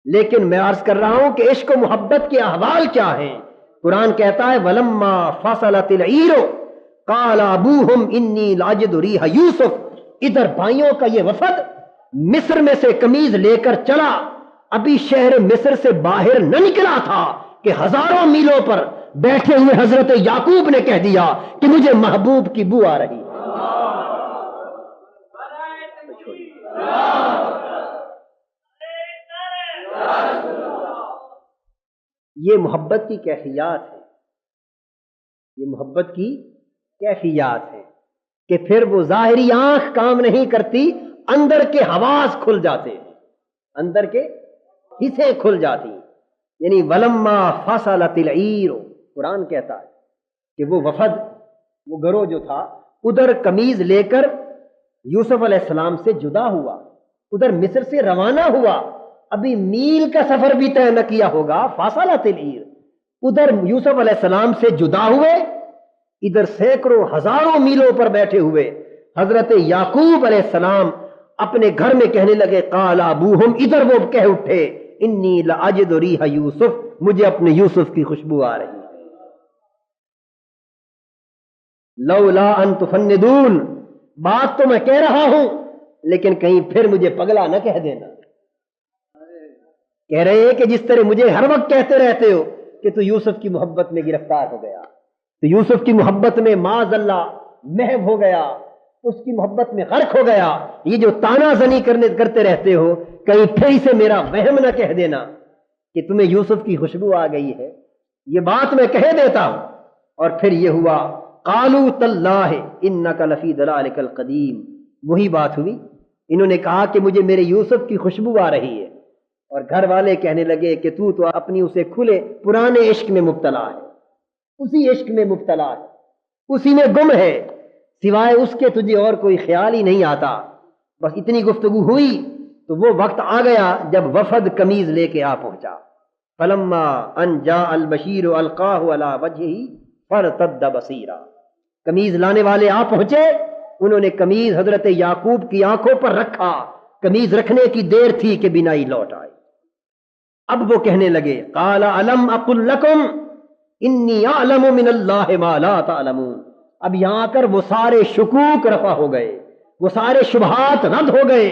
لیکن میں عرض کر رہا ہوں کہ عشق و محبت کے احوال کیا ہیں. قرآن کہتا ہے وَلَمَّا فَصَلَتِ الْعِيرُ قَالَ أَبُوهُمْ إِنِّي لَأَجِدُ رِيحَ یوسف. ادھر بھائیوں کا یہ وفد مصر میں سے قمیض لے کر چلا، ابھی شہر مصر سے باہر نہ نکلا تھا کہ ہزاروں میلوں پر بیٹھے ہوئے حضرت یعقوب نے کہہ دیا کہ مجھے محبوب کی بو آ رہی. یہ محبت کی کیفیات ہے. یہ محبت کی کیفیات ہے کہ پھر وہ ظاہری آنکھ کام نہیں کرتی، اندر کے حواس کھل جاتے ہیں، اندر کے حصے کھل جاتی ہیں۔ یعنی ولما فصلت العیر، قرآن کہتا ہے کہ وہ وفد، وہ گروہ جو تھا، ادھر قمیض لے کر یوسف علیہ السلام سے جدا ہوا، ادھر مصر سے روانہ ہوا، ابھی میل کا سفر بھی طے نہ کیا ہوگا، فاصلۃ العیر، ادھر یوسف علیہ السلام سے جدا ہوئے، ادھر سینکڑوں ہزاروں میلوں پر بیٹھے ہوئے حضرت یعقوب علیہ السلام اپنے گھر میں کہنے لگے قال ابوہم، ادھر وہ کہہ اٹھے انی لاجد ریح یوسف، مجھے اپنے یوسف کی خوشبو آ رہی ہے، لولا ان تفندون، بات تو میں کہہ رہا ہوں لیکن کہیں پھر مجھے پگلا نہ کہہ دینا۔ کہہ رہے ہیں کہ جس طرح مجھے ہر وقت کہتے رہتے ہو کہ تو یوسف کی محبت میں گرفتار ہو گیا، تو یوسف کی محبت میں معاذ اللہ محو ہو گیا، اس کی محبت میں غرق ہو گیا، یہ جو تانا زنی کرتے رہتے ہو، کہیں پھر اسے میرا وہم نہ کہہ دینا کہ تمہیں یوسف کی خوشبو آ گئی ہے، یہ بات میں کہہ دیتا ہوں۔ اور پھر یہ ہوا قالوا تاللہ انک لفی ضلالک القدیم، وہی بات ہوئی، انہوں نے کہا کہ مجھے میرے یوسف کی خوشبو آ رہی ہے، اور گھر والے کہنے لگے کہ تو اپنی اسے کھلے پرانے عشق میں مبتلا ہے، اسی عشق میں مبتلا ہے، اسی میں گم ہے، سوائے اس کے تجھے اور کوئی خیال ہی نہیں آتا۔ بس اتنی گفتگو ہوئی تو وہ وقت آ گیا جب وفد قمیض لے کے آ پہنچا، فلما ان جاء البشیر القاہ علی وجہہ فرتد بصیرا، قمیض لانے والے آ پہنچے، انہوں نے قمیض حضرت یعقوب کی آنکھوں پر رکھا، قمیض رکھنے کی دیر تھی کہ بینائی لوٹ آئی۔ اب وہ کہنے لگے قال الم اقل لکم انی اعلم من اللہ ما لا تعلمون، اب یہاں کر وہ سارے شکوک رفع ہو گئے، وہ سارے شبہات رد ہو گئے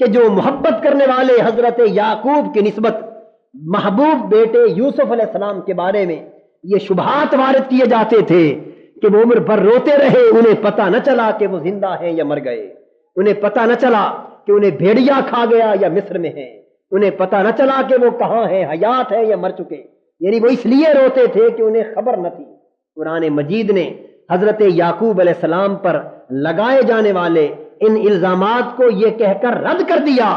کہ جو محبت کرنے والے حضرت یعقوب کی نسبت محبوب بیٹے یوسف علیہ السلام کے بارے میں یہ شبہات وارد کیے جاتے تھے کہ وہ عمر بھر روتے رہے، انہیں پتہ نہ چلا کہ وہ زندہ ہیں یا مر گئے، انہیں پتہ نہ چلا کہ انہیں بھیڑیا کھا گیا یا مصر میں ہیں، انہیں پتہ نہ چلا کہ وہ کہاں ہیں، حیات ہیں یا مر چکے، یعنی وہ اس لیے روتے تھے کہ انہیں خبر نہ تھی۔ قرآن مجید نے حضرت یعقوب علیہ السلام پر لگائے جانے والے ان الزامات کو یہ کہہ کر رد کر دیا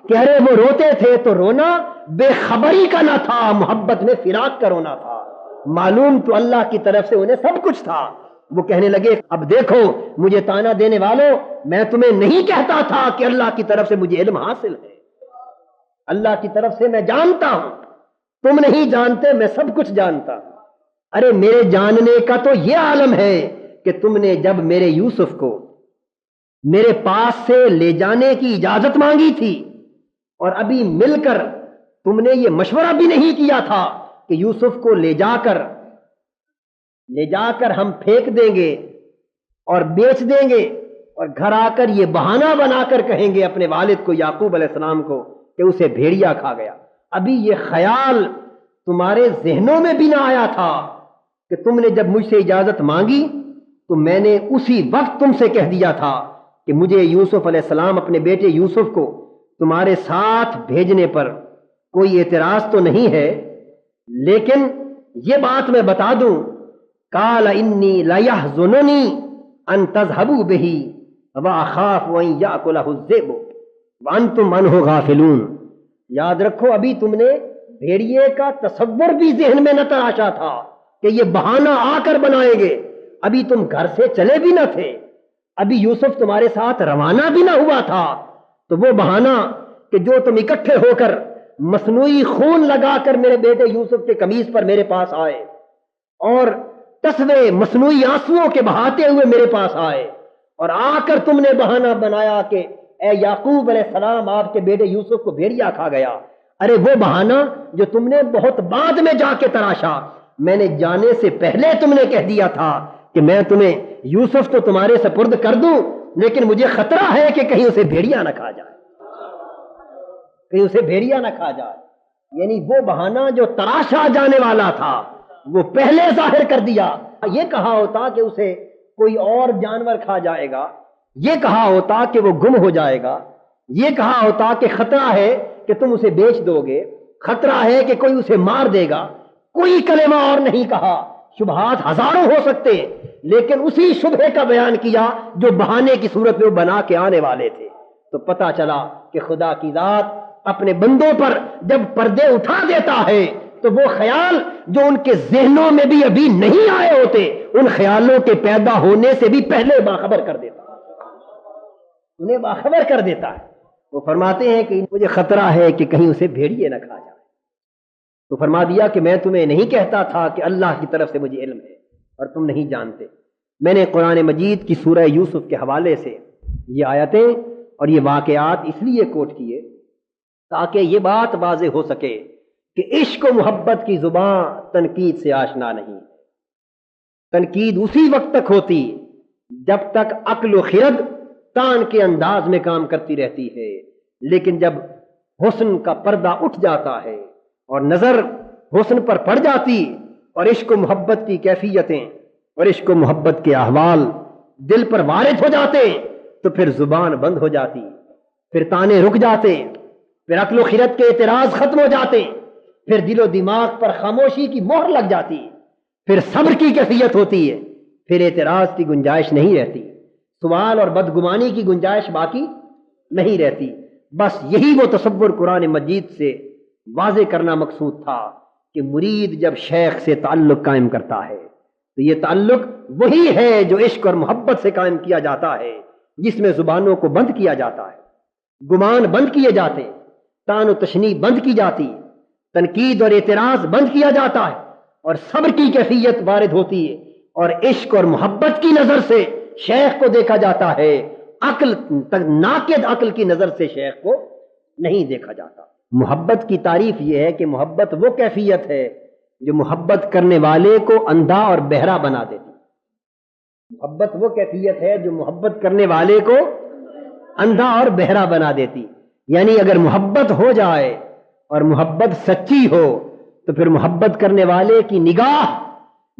کہ ارے وہ روتے تھے تو رونا بے خبری کا نہ تھا، محبت میں فراق کا رونا تھا، معلوم تو اللہ کی طرف سے انہیں سب کچھ تھا۔ وہ کہنے لگے اب دیکھو مجھے تانا دینے والوں، میں تمہیں نہیں کہتا تھا کہ اللہ کی طرف سے مجھے علم حاصل ہے، اللہ کی طرف سے میں جانتا ہوں، تم نہیں جانتے، میں سب کچھ جانتا ہوں۔ ارے میرے جاننے کا تو یہ عالم ہے کہ تم نے جب میرے یوسف کو میرے پاس سے لے جانے کی اجازت مانگی تھی اور ابھی مل کر تم نے یہ مشورہ بھی نہیں کیا تھا کہ یوسف کو لے جا کر ہم پھینک دیں گے اور بیچ دیں گے، اور گھر آ کر یہ بہانہ بنا کر کہیں گے اپنے والد کو یعقوب علیہ السلام کو کہ اسے بھیڑیا کھا گیا، ابھی یہ خیال تمہارے ذہنوں میں بھی نہ آیا تھا کہ تم نے جب مجھ سے اجازت مانگی تو میں نے اسی وقت تم سے کہہ دیا تھا کہ مجھے یوسف علیہ السلام اپنے بیٹے یوسف کو تمہارے ساتھ بھیجنے پر کوئی اعتراض تو نہیں ہے، لیکن یہ بات میں بتا دوں قال انی لیحزننی ان تذهبوا به واخاف ان یاکلہ الذئب وانتم عنہ غافلون، یاد رکھو ابھی تم نے بھیڑیے کا تصور بھی ذہن میں نہ تراشا تھا کہ یہ بہانہ آ کر بنائیں گے، ابھی تم گھر سے چلے بھی نہ تھے، ابھی یوسف تمہارے ساتھ روانہ بھی نہ ہوا تھا، تو وہ بہانہ کہ جو تم اکٹھے ہو کر مصنوعی خون لگا کر میرے بیٹے یوسف کے قمیص پر میرے پاس آئے اور تصوے مصنوعی آنسوؤں کے بہاتے ہوئے میرے پاس آئے، اور آ کر تم نے بہانہ بنایا کہ اے یعقوب علیہ السلام آپ کے بیٹے یوسف کو بھیڑیا کھا گیا، ارے وہ بہانہ جو تم نے بہت بعد میں جا کے تراشا، میں نے جانے سے پہلے تم نے کہہ دیا تھا کہ میں تمہیں یوسف تو تمہارے سپرد کر دوں، لیکن مجھے خطرہ ہے کہ کہیں اسے بھیڑیا نہ کھا جائے، کہیں اسے بھیڑیا نہ کھا جائے، یعنی وہ بہانہ جو تراشا جانے والا تھا وہ پہلے ظاہر کر دیا۔ یہ کہا ہوتا کہ اسے کوئی اور جانور کھا جائے گا، یہ کہا ہوتا کہ وہ گم ہو جائے گا، یہ کہا ہوتا کہ خطرہ ہے کہ تم اسے بیچ دو گے، خطرہ ہے کہ کوئی اسے مار دے گا، کوئی کلمہ اور نہیں کہا، شبہات ہزاروں ہو سکتے ہیں، لیکن اسی شبہے کا بیان کیا جو بہانے کی صورت میں وہ بنا کے آنے والے تھے، تو پتہ چلا کہ خدا کی ذات اپنے بندوں پر جب پردے اٹھا دیتا ہے تو وہ خیال جو ان کے ذہنوں میں بھی ابھی نہیں آئے ہوتے، ان خیالوں کے پیدا ہونے سے بھی پہلے باخبر کر دیتا ہے، انہیں باخبر کر دیتا ہے۔ وہ فرماتے ہیں کہ مجھے خطرہ ہے کہ کہیں اسے بھیڑیے نہ کھا جائے، تو فرما دیا کہ میں تمہیں نہیں کہتا تھا کہ اللہ کی طرف سے مجھے علم ہے اور تم نہیں جانتے۔ میں نے قرآن مجید کی سورہ یوسف کے حوالے سے یہ آیتیں اور یہ واقعات اس لیے کوٹ کیے تاکہ یہ بات واضح ہو سکے کہ عشق و محبت کی زبان تنقید سے آشنا نہیں۔ تنقید اسی وقت تک ہوتی جب تک عقل و خرد تان کے انداز میں کام کرتی رہتی ہے، لیکن جب حسن کا پردہ اٹھ جاتا ہے اور نظر حسن پر پڑ جاتی اور عشق و محبت کی کیفیتیں اور عشق و محبت کے احوال دل پر وارد ہو جاتے تو پھر زبان بند ہو جاتی، پھر تانے رک جاتے، پھر عقل و خرد کے اعتراض ختم ہو جاتے، پھر دل و دماغ پر خاموشی کی مہر لگ جاتی، پھر صبر کی کیفیت ہوتی ہے، پھر اعتراض کی گنجائش نہیں رہتی، سوال اور بدگمانی کی گنجائش باقی نہیں رہتی۔ بس یہی وہ تصور قرآن مجید سے واضح کرنا مقصود تھا کہ مرید جب شیخ سے تعلق قائم کرتا ہے تو یہ تعلق وہی ہے جو عشق اور محبت سے قائم کیا جاتا ہے، جس میں زبانوں کو بند کیا جاتا ہے، گمان بند کیے جاتے، تان و تشنیع بند کی جاتی، تنقید اور اعتراض بند کیا جاتا ہے، اور صبر کی کیفیت وارد ہوتی ہے، اور عشق اور محبت کی نظر سے شیخ کو دیکھا جاتا ہے، عقل ناقد عقل کی نظر سے شیخ کو نہیں دیکھا جاتا۔ محبت کی تعریف یہ ہے کہ محبت وہ کیفیت ہے جو محبت کرنے والے کو اندھا اور بہرا بنا دیتی۔ محبت وہ کیفیت ہے جو محبت کرنے والے کو اندھا اور بہرا بنا دیتی، یعنی اگر محبت ہو جائے اور محبت سچی ہو تو پھر محبت کرنے والے کی نگاہ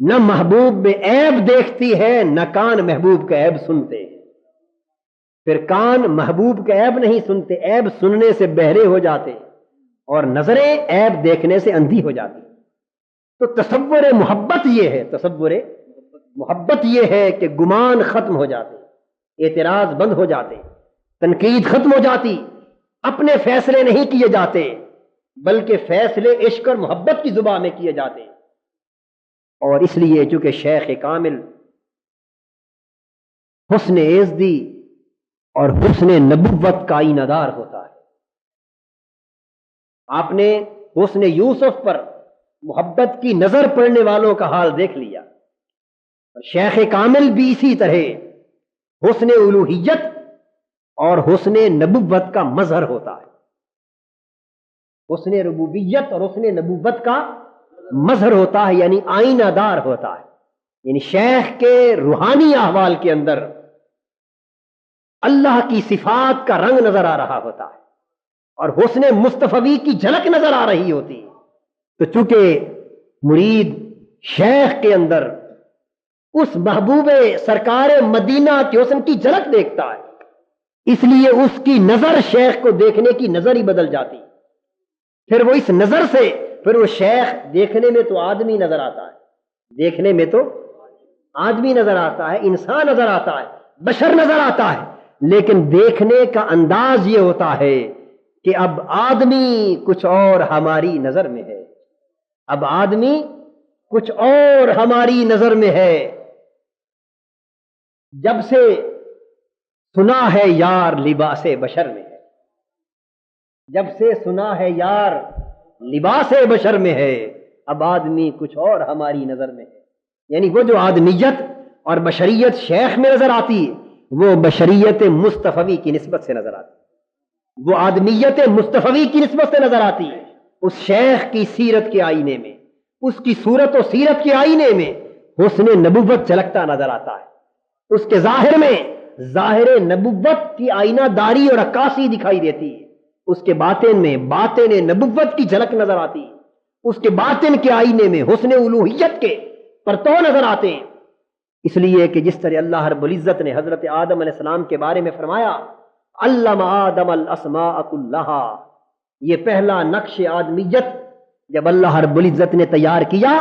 نہ محبوب میں عیب دیکھتی ہے، نہ کان محبوب کا عیب سنتے ہیں، پھر کان محبوب کا عیب نہیں سنتے، عیب سننے سے بہرے ہو جاتے اور نظریں عیب دیکھنے سے اندھی ہو جاتی۔ تو تصور محبت یہ ہے، تصور محبت یہ ہے کہ گمان ختم ہو جاتے، اعتراض بند ہو جاتے، تنقید ختم ہو جاتی، اپنے فیصلے نہیں کیے جاتے بلکہ فیصلے عشق اور محبت کی زبان میں کیے جاتے۔ اور اس لیے چونکہ شیخ کامل حسن عزدی اور حسن نبوت کا آئینہ دار ہوتا ہے، آپ نے حسن یوسف پر محبت کی نظر پڑنے والوں کا حال دیکھ لیا، شیخ کامل بھی اسی طرح حسن الوہیت اور حسن نبوت کا مظہر ہوتا ہے، حسن ربوبیت اور حسن نبوت کا مظہر ہوتا ہے، یعنی آئینہ دار ہوتا ہے، یعنی شیخ کے روحانی احوال کے اندر اللہ کی صفات کا رنگ نظر آ رہا ہوتا ہے اور حسن مصطفی کی جھلک نظر آ رہی ہوتی ہے۔ تو چونکہ مرید شیخ کے اندر اس محبوب سرکار مدینہ کے حسن کی جھلک دیکھتا ہے، اس لیے اس کی نظر شیخ کو دیکھنے کی نظر ہی بدل جاتی، پھر وہ اس نظر سے پھر وہ شیخ دیکھنے میں تو آدمی نظر آتا ہے، دیکھنے میں تو آدمی نظر آتا ہے، انسان نظر آتا ہے، بشر نظر آتا ہے، لیکن دیکھنے کا انداز یہ ہوتا ہے کہ اب آدمی کچھ اور ہماری نظر میں ہے، اب آدمی کچھ اور ہماری نظر میں ہے۔ جب سے سنا ہے یار لباس بشر میں ہے، جب سے سنا ہے یار لباس بشر میں ہے، اب آدمی کچھ اور ہماری نظر میں ہے، یعنی وہ جو آدمیت اور بشریت شیخ میں نظر آتی وہ بشریت مصطفی کی نسبت سے نظر آتی، وہ آدمیت مصطفی کی نسبت سے نظر آتی، اس شیخ کی سیرت کے آئینے میں، اس کی صورت و سیرت کے آئینے میں حسن نبوت جھلکتا نظر آتا ہے، اس کے ظاہر میں ظاہر نبوت کی آئینہ داری اور عکاسی دکھائی دیتی ہے، اس کے باطن میں باطن نبوت کی جھلک نظر آتی، اس کے باطن کے آئینے میں حسن الوہیت کے پرتو نظر آتے ہیں۔ اس لیے کہ جس طرح اللہ رب العزت نے حضرت آدم علیہ السلام کے بارے میں فرمایا علم آدم الاسماء کلھا، یہ پہلا نقش آدمیت جب اللہ رب العزت نے تیار کیا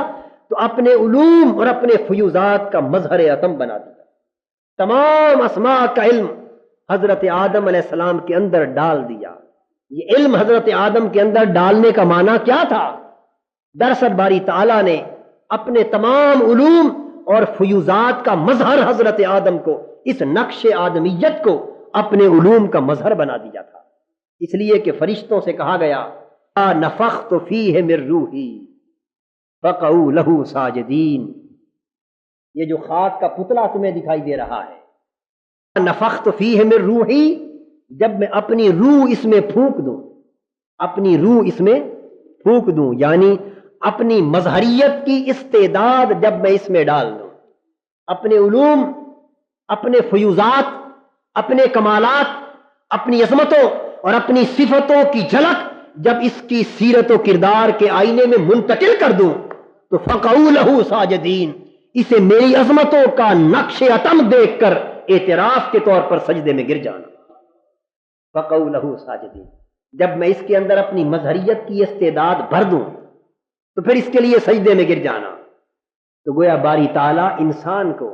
تو اپنے علوم اور اپنے فیوزات کا مظہر عتم بنا دیا، تمام اسماء کا علم حضرت آدم علیہ السلام کے اندر ڈال دیا۔ یہ علم حضرت آدم کے اندر ڈالنے کا معنی کیا تھا؟ دراصل باری تعالیٰ نے اپنے تمام علوم اور فیوزات کا مظہر حضرت آدم کو، اس نقش آدمیت کو اپنے علوم کا مظہر بنا دیا تھا، اس لیے کہ فرشتوں سے کہا گیا نفخت فیہ من روحی فقعوا لہ ساجدین۔ یہ جو خاک کا پتلا تمہیں دکھائی دے رہا ہے، نفخت فیہ من روحی، جب میں اپنی روح اس میں پھونک دوں، اپنی روح اس میں پھونک دوں، یعنی اپنی مظہریت کی استعداد جب میں اس میں ڈال دوں، اپنے علوم، اپنے فیوزات، اپنے کمالات، اپنی عظمتوں اور اپنی صفتوں کی جھلک جب اس کی سیرت و کردار کے آئینے میں منتقل کر دوں تو فقعوا لہ ساجدین، اسے میری عظمتوں کا نقش عتم دیکھ کر اعتراف کے طور پر سجدے میں گر جانا۔ فقعوا لہ ساجدین، جب میں اس کے اندر اپنی مظہریت کی استعداد بھر دوں تو پھر اس کے لیے سجدے میں گر جانا۔ تو گویا باری تعالیٰ انسان کو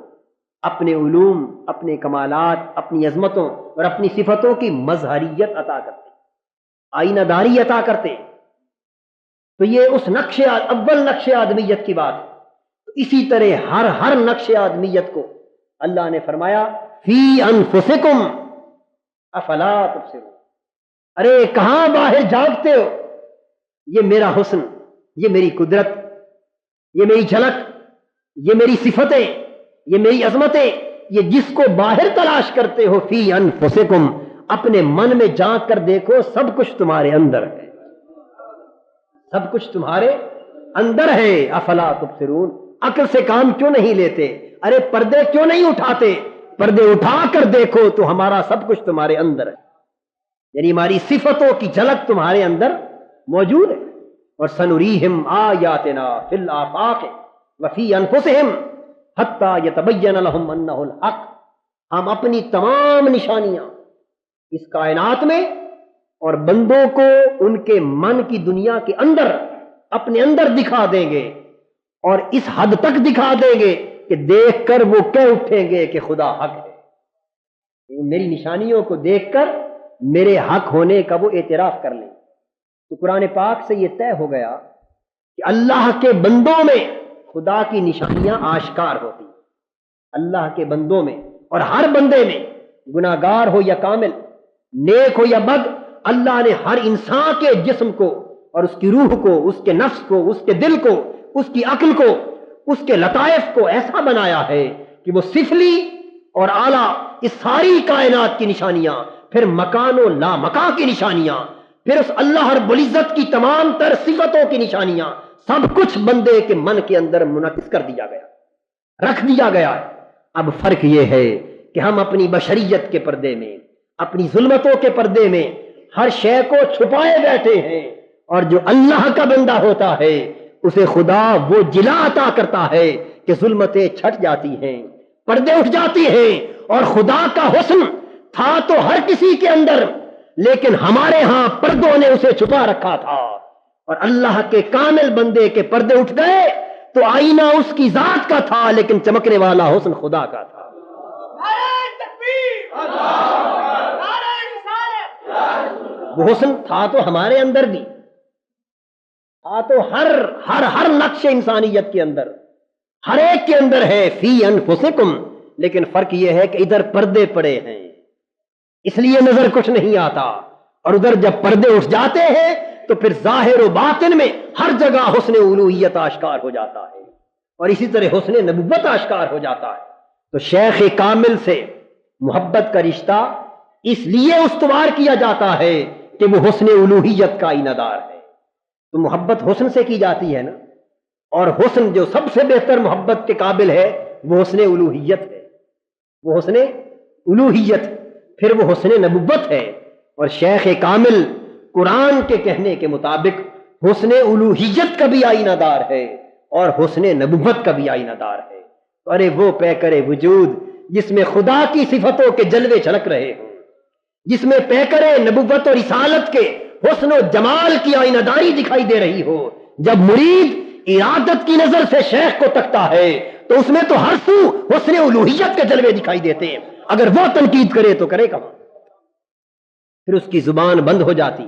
اپنے علوم، اپنے کمالات، اپنی عظمتوں اور اپنی صفتوں کی مظہریت عطا کرتے، آئینہ داری عطا کرتے۔ تو یہ اس اول نقش آدمیت کی بات ہے۔ تو اسی طرح ہر نقش آدمیت کو اللہ نے فرمایا فی انفسکم افلا تبصرون، ارے کہاں باہر جاگتے ہو، یہ میرا حسن، یہ میری قدرت، یہ میری جھلک، یہ میری صفتیں، یہ میری عظمتیں، یہ جس کو باہر تلاش کرتے ہو، فی انفسکم، اپنے من میں جھانک کر دیکھو، سب کچھ تمہارے اندر ہے، سب کچھ تمہارے اندر ہے۔ افلا تبصرون، عقل سے کام کیوں نہیں لیتے؟ ارے پردے کیوں نہیں اٹھاتے؟ پردے اٹھا کر دیکھو تو ہمارا سب کچھ تمہارے اندر ہے، یعنی ہماری صفتوں کی جھلک تمہارے اندر موجود ہے۔ اور سنریہم آیاتنا فی الآفاق وفی انفسہم حتی یتبین لہم انہ الحق، ہم اپنی تمام نشانیاں اس کائنات میں اور بندوں کو ان کے من کی دنیا کے اندر اپنے اندر دکھا دیں گے، اور اس حد تک دکھا دیں گے کہ دیکھ کر وہ کہہ اٹھیں گے کہ خدا حق ہے، میری نشانیوں کو دیکھ کر میرے حق ہونے کا وہ اعتراف کر لیں۔ تو قرآن پاک سے یہ طے ہو گیا کہ اللہ کے بندوں میں خدا کی نشانیاں آشکار ہوتی، اللہ کے بندوں میں، اور ہر بندے میں، گناہ گار ہو یا کامل، نیک ہو یا بد، اللہ نے ہر انسان کے جسم کو اور اس کی روح کو، اس کے نفس کو، اس کے دل کو، اس کی عقل کو، اس کے لطائف کو ایسا بنایا ہے کہ وہ سفلی اور اعلیٰ اس ساری کائنات کی نشانیاں، پھر مکان و لا مکان کی نشانیاں، پھر اس اللہ رب العزت کی تمام تر صفتوں کی نشانیاں، سب کچھ بندے کے من کے اندر منعکس کر دیا گیا، رکھ دیا گیا ہے۔ اب فرق یہ ہے کہ ہم اپنی بشریت کے پردے میں، اپنی ظلمتوں کے پردے میں ہر شے کو چھپائے بیٹھے ہیں، اور جو اللہ کا بندہ ہوتا ہے اسے خدا وہ جلا عطا کرتا ہے کہ ظلمتیں چھٹ جاتی ہیں، پردے اٹھ جاتی ہیں، اور خدا کا حسن تھا تو ہر کسی کے اندر، لیکن ہمارے ہاں پردوں نے اسے چھپا رکھا تھا، اور اللہ کے کامل بندے کے پردے اٹھ گئے تو آئینہ اس کی ذات کا تھا لیکن چمکنے والا حسن خدا کا تھا۔ وہ حسن تھا تو ہمارے اندر بھی، تھا تو ہر نقش انسانیت کے اندر، ہر ایک کے اندر ہے، فی انفسکم، لیکن فرق یہ ہے کہ ادھر پردے پڑے ہیں اس لیے نظر کچھ نہیں آتا، اور ادھر جب پردے اٹھ جاتے ہیں تو پھر ظاہر و باطن میں ہر جگہ حسن الوہیت آشکار ہو جاتا ہے، اور اسی طرح حسن نبوت آشکار ہو جاتا ہے۔ تو شیخ کامل سے محبت کا رشتہ اس لیے استوار کیا جاتا ہے کہ وہ حسن الوہیت کا آئینہ دار ہے۔ تو محبت حسن سے کی جاتی ہے نا، اور حسن جو سب سے بہتر محبت کے قابل ہے وہ حسن الوہیت ہے، وہ حسن الوہیت، پھر وہ حسن نبوت ہے۔ اور شیخ کامل قرآن کے کہنے کے مطابق حسن الوہیت کا بھی آئینہ دار ہے اور حسن نبوت کا بھی آئینہ دار ہے۔ ارے وہ پیکر وجود جس میں خدا کی صفتوں کے جلوے جھلک رہے ہوں، جس میں پیکر نبوت اور رسالت کے حسن و جمال کی آئینہ داری دکھائی دے رہی ہو، جب مرید ارادت کی نظر سے شیخ کو تکتا ہے تو اس میں تو ہر سو حسن الوہیت کے جلوے دکھائی دیتے ہیں. اگر وہ تنقید کرے تو کرے کہاں؟ پھر اس کی زبان بند ہو جاتی.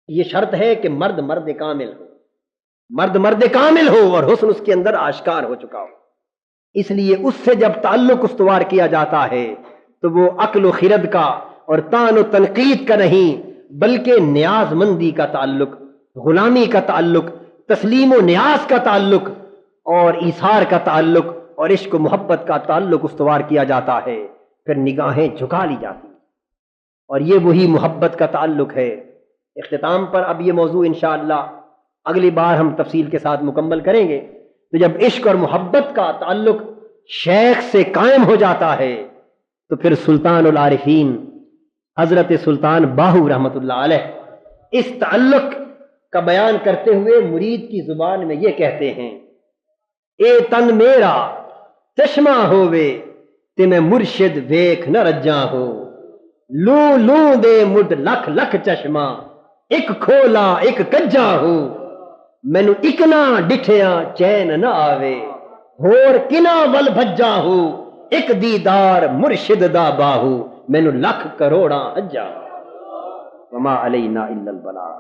یہ شرط ہے کہ مرد مرد کامل ہو، مرد مرد کامل ہو اور حسن اس کے اندر آشکار ہو چکا ہو. اس لیے اس سے جب تعلق استوار کیا جاتا ہے تو وہ عقل و خرد کا اور طعن و تنقید کا نہیں بلکہ نیاز مندی کا تعلق، غلامی کا تعلق، تسلیم و نیاز کا تعلق اور ایثار کا تعلق اور عشق و محبت کا تعلق استوار کیا جاتا ہے. پھر نگاہیں جھکا لی جاتی اور یہ وہی محبت کا تعلق ہے. اختتام پر اب یہ موضوع انشاءاللہ اگلی بار ہم تفصیل کے ساتھ مکمل کریں گے. تو جب عشق اور محبت کا تعلق شیخ سے قائم ہو جاتا ہے تو پھر سلطان العارفین حضرت سلطان باہو رحمت اللہ علیہ اس تعلق کا بیان کرتے ہوئے مرید کی زبان میں یہ کہتے ہیں: اے تن میرا چشمہ ہووے تے میں مرشد ویکھ نہ رجاں ہو، لوں لوں دے مڈ لکھ لکھ چشمہ ایک کھولا ایک کجاں ہو، مینو اکنا ڈٹھیاں چین نہ آوے ہور کنا ول بھجاں ہو، ایک دیدار مرشد دا باہو مینو لکھ کروڑاں حجاں. وما علینا الا البلاغ.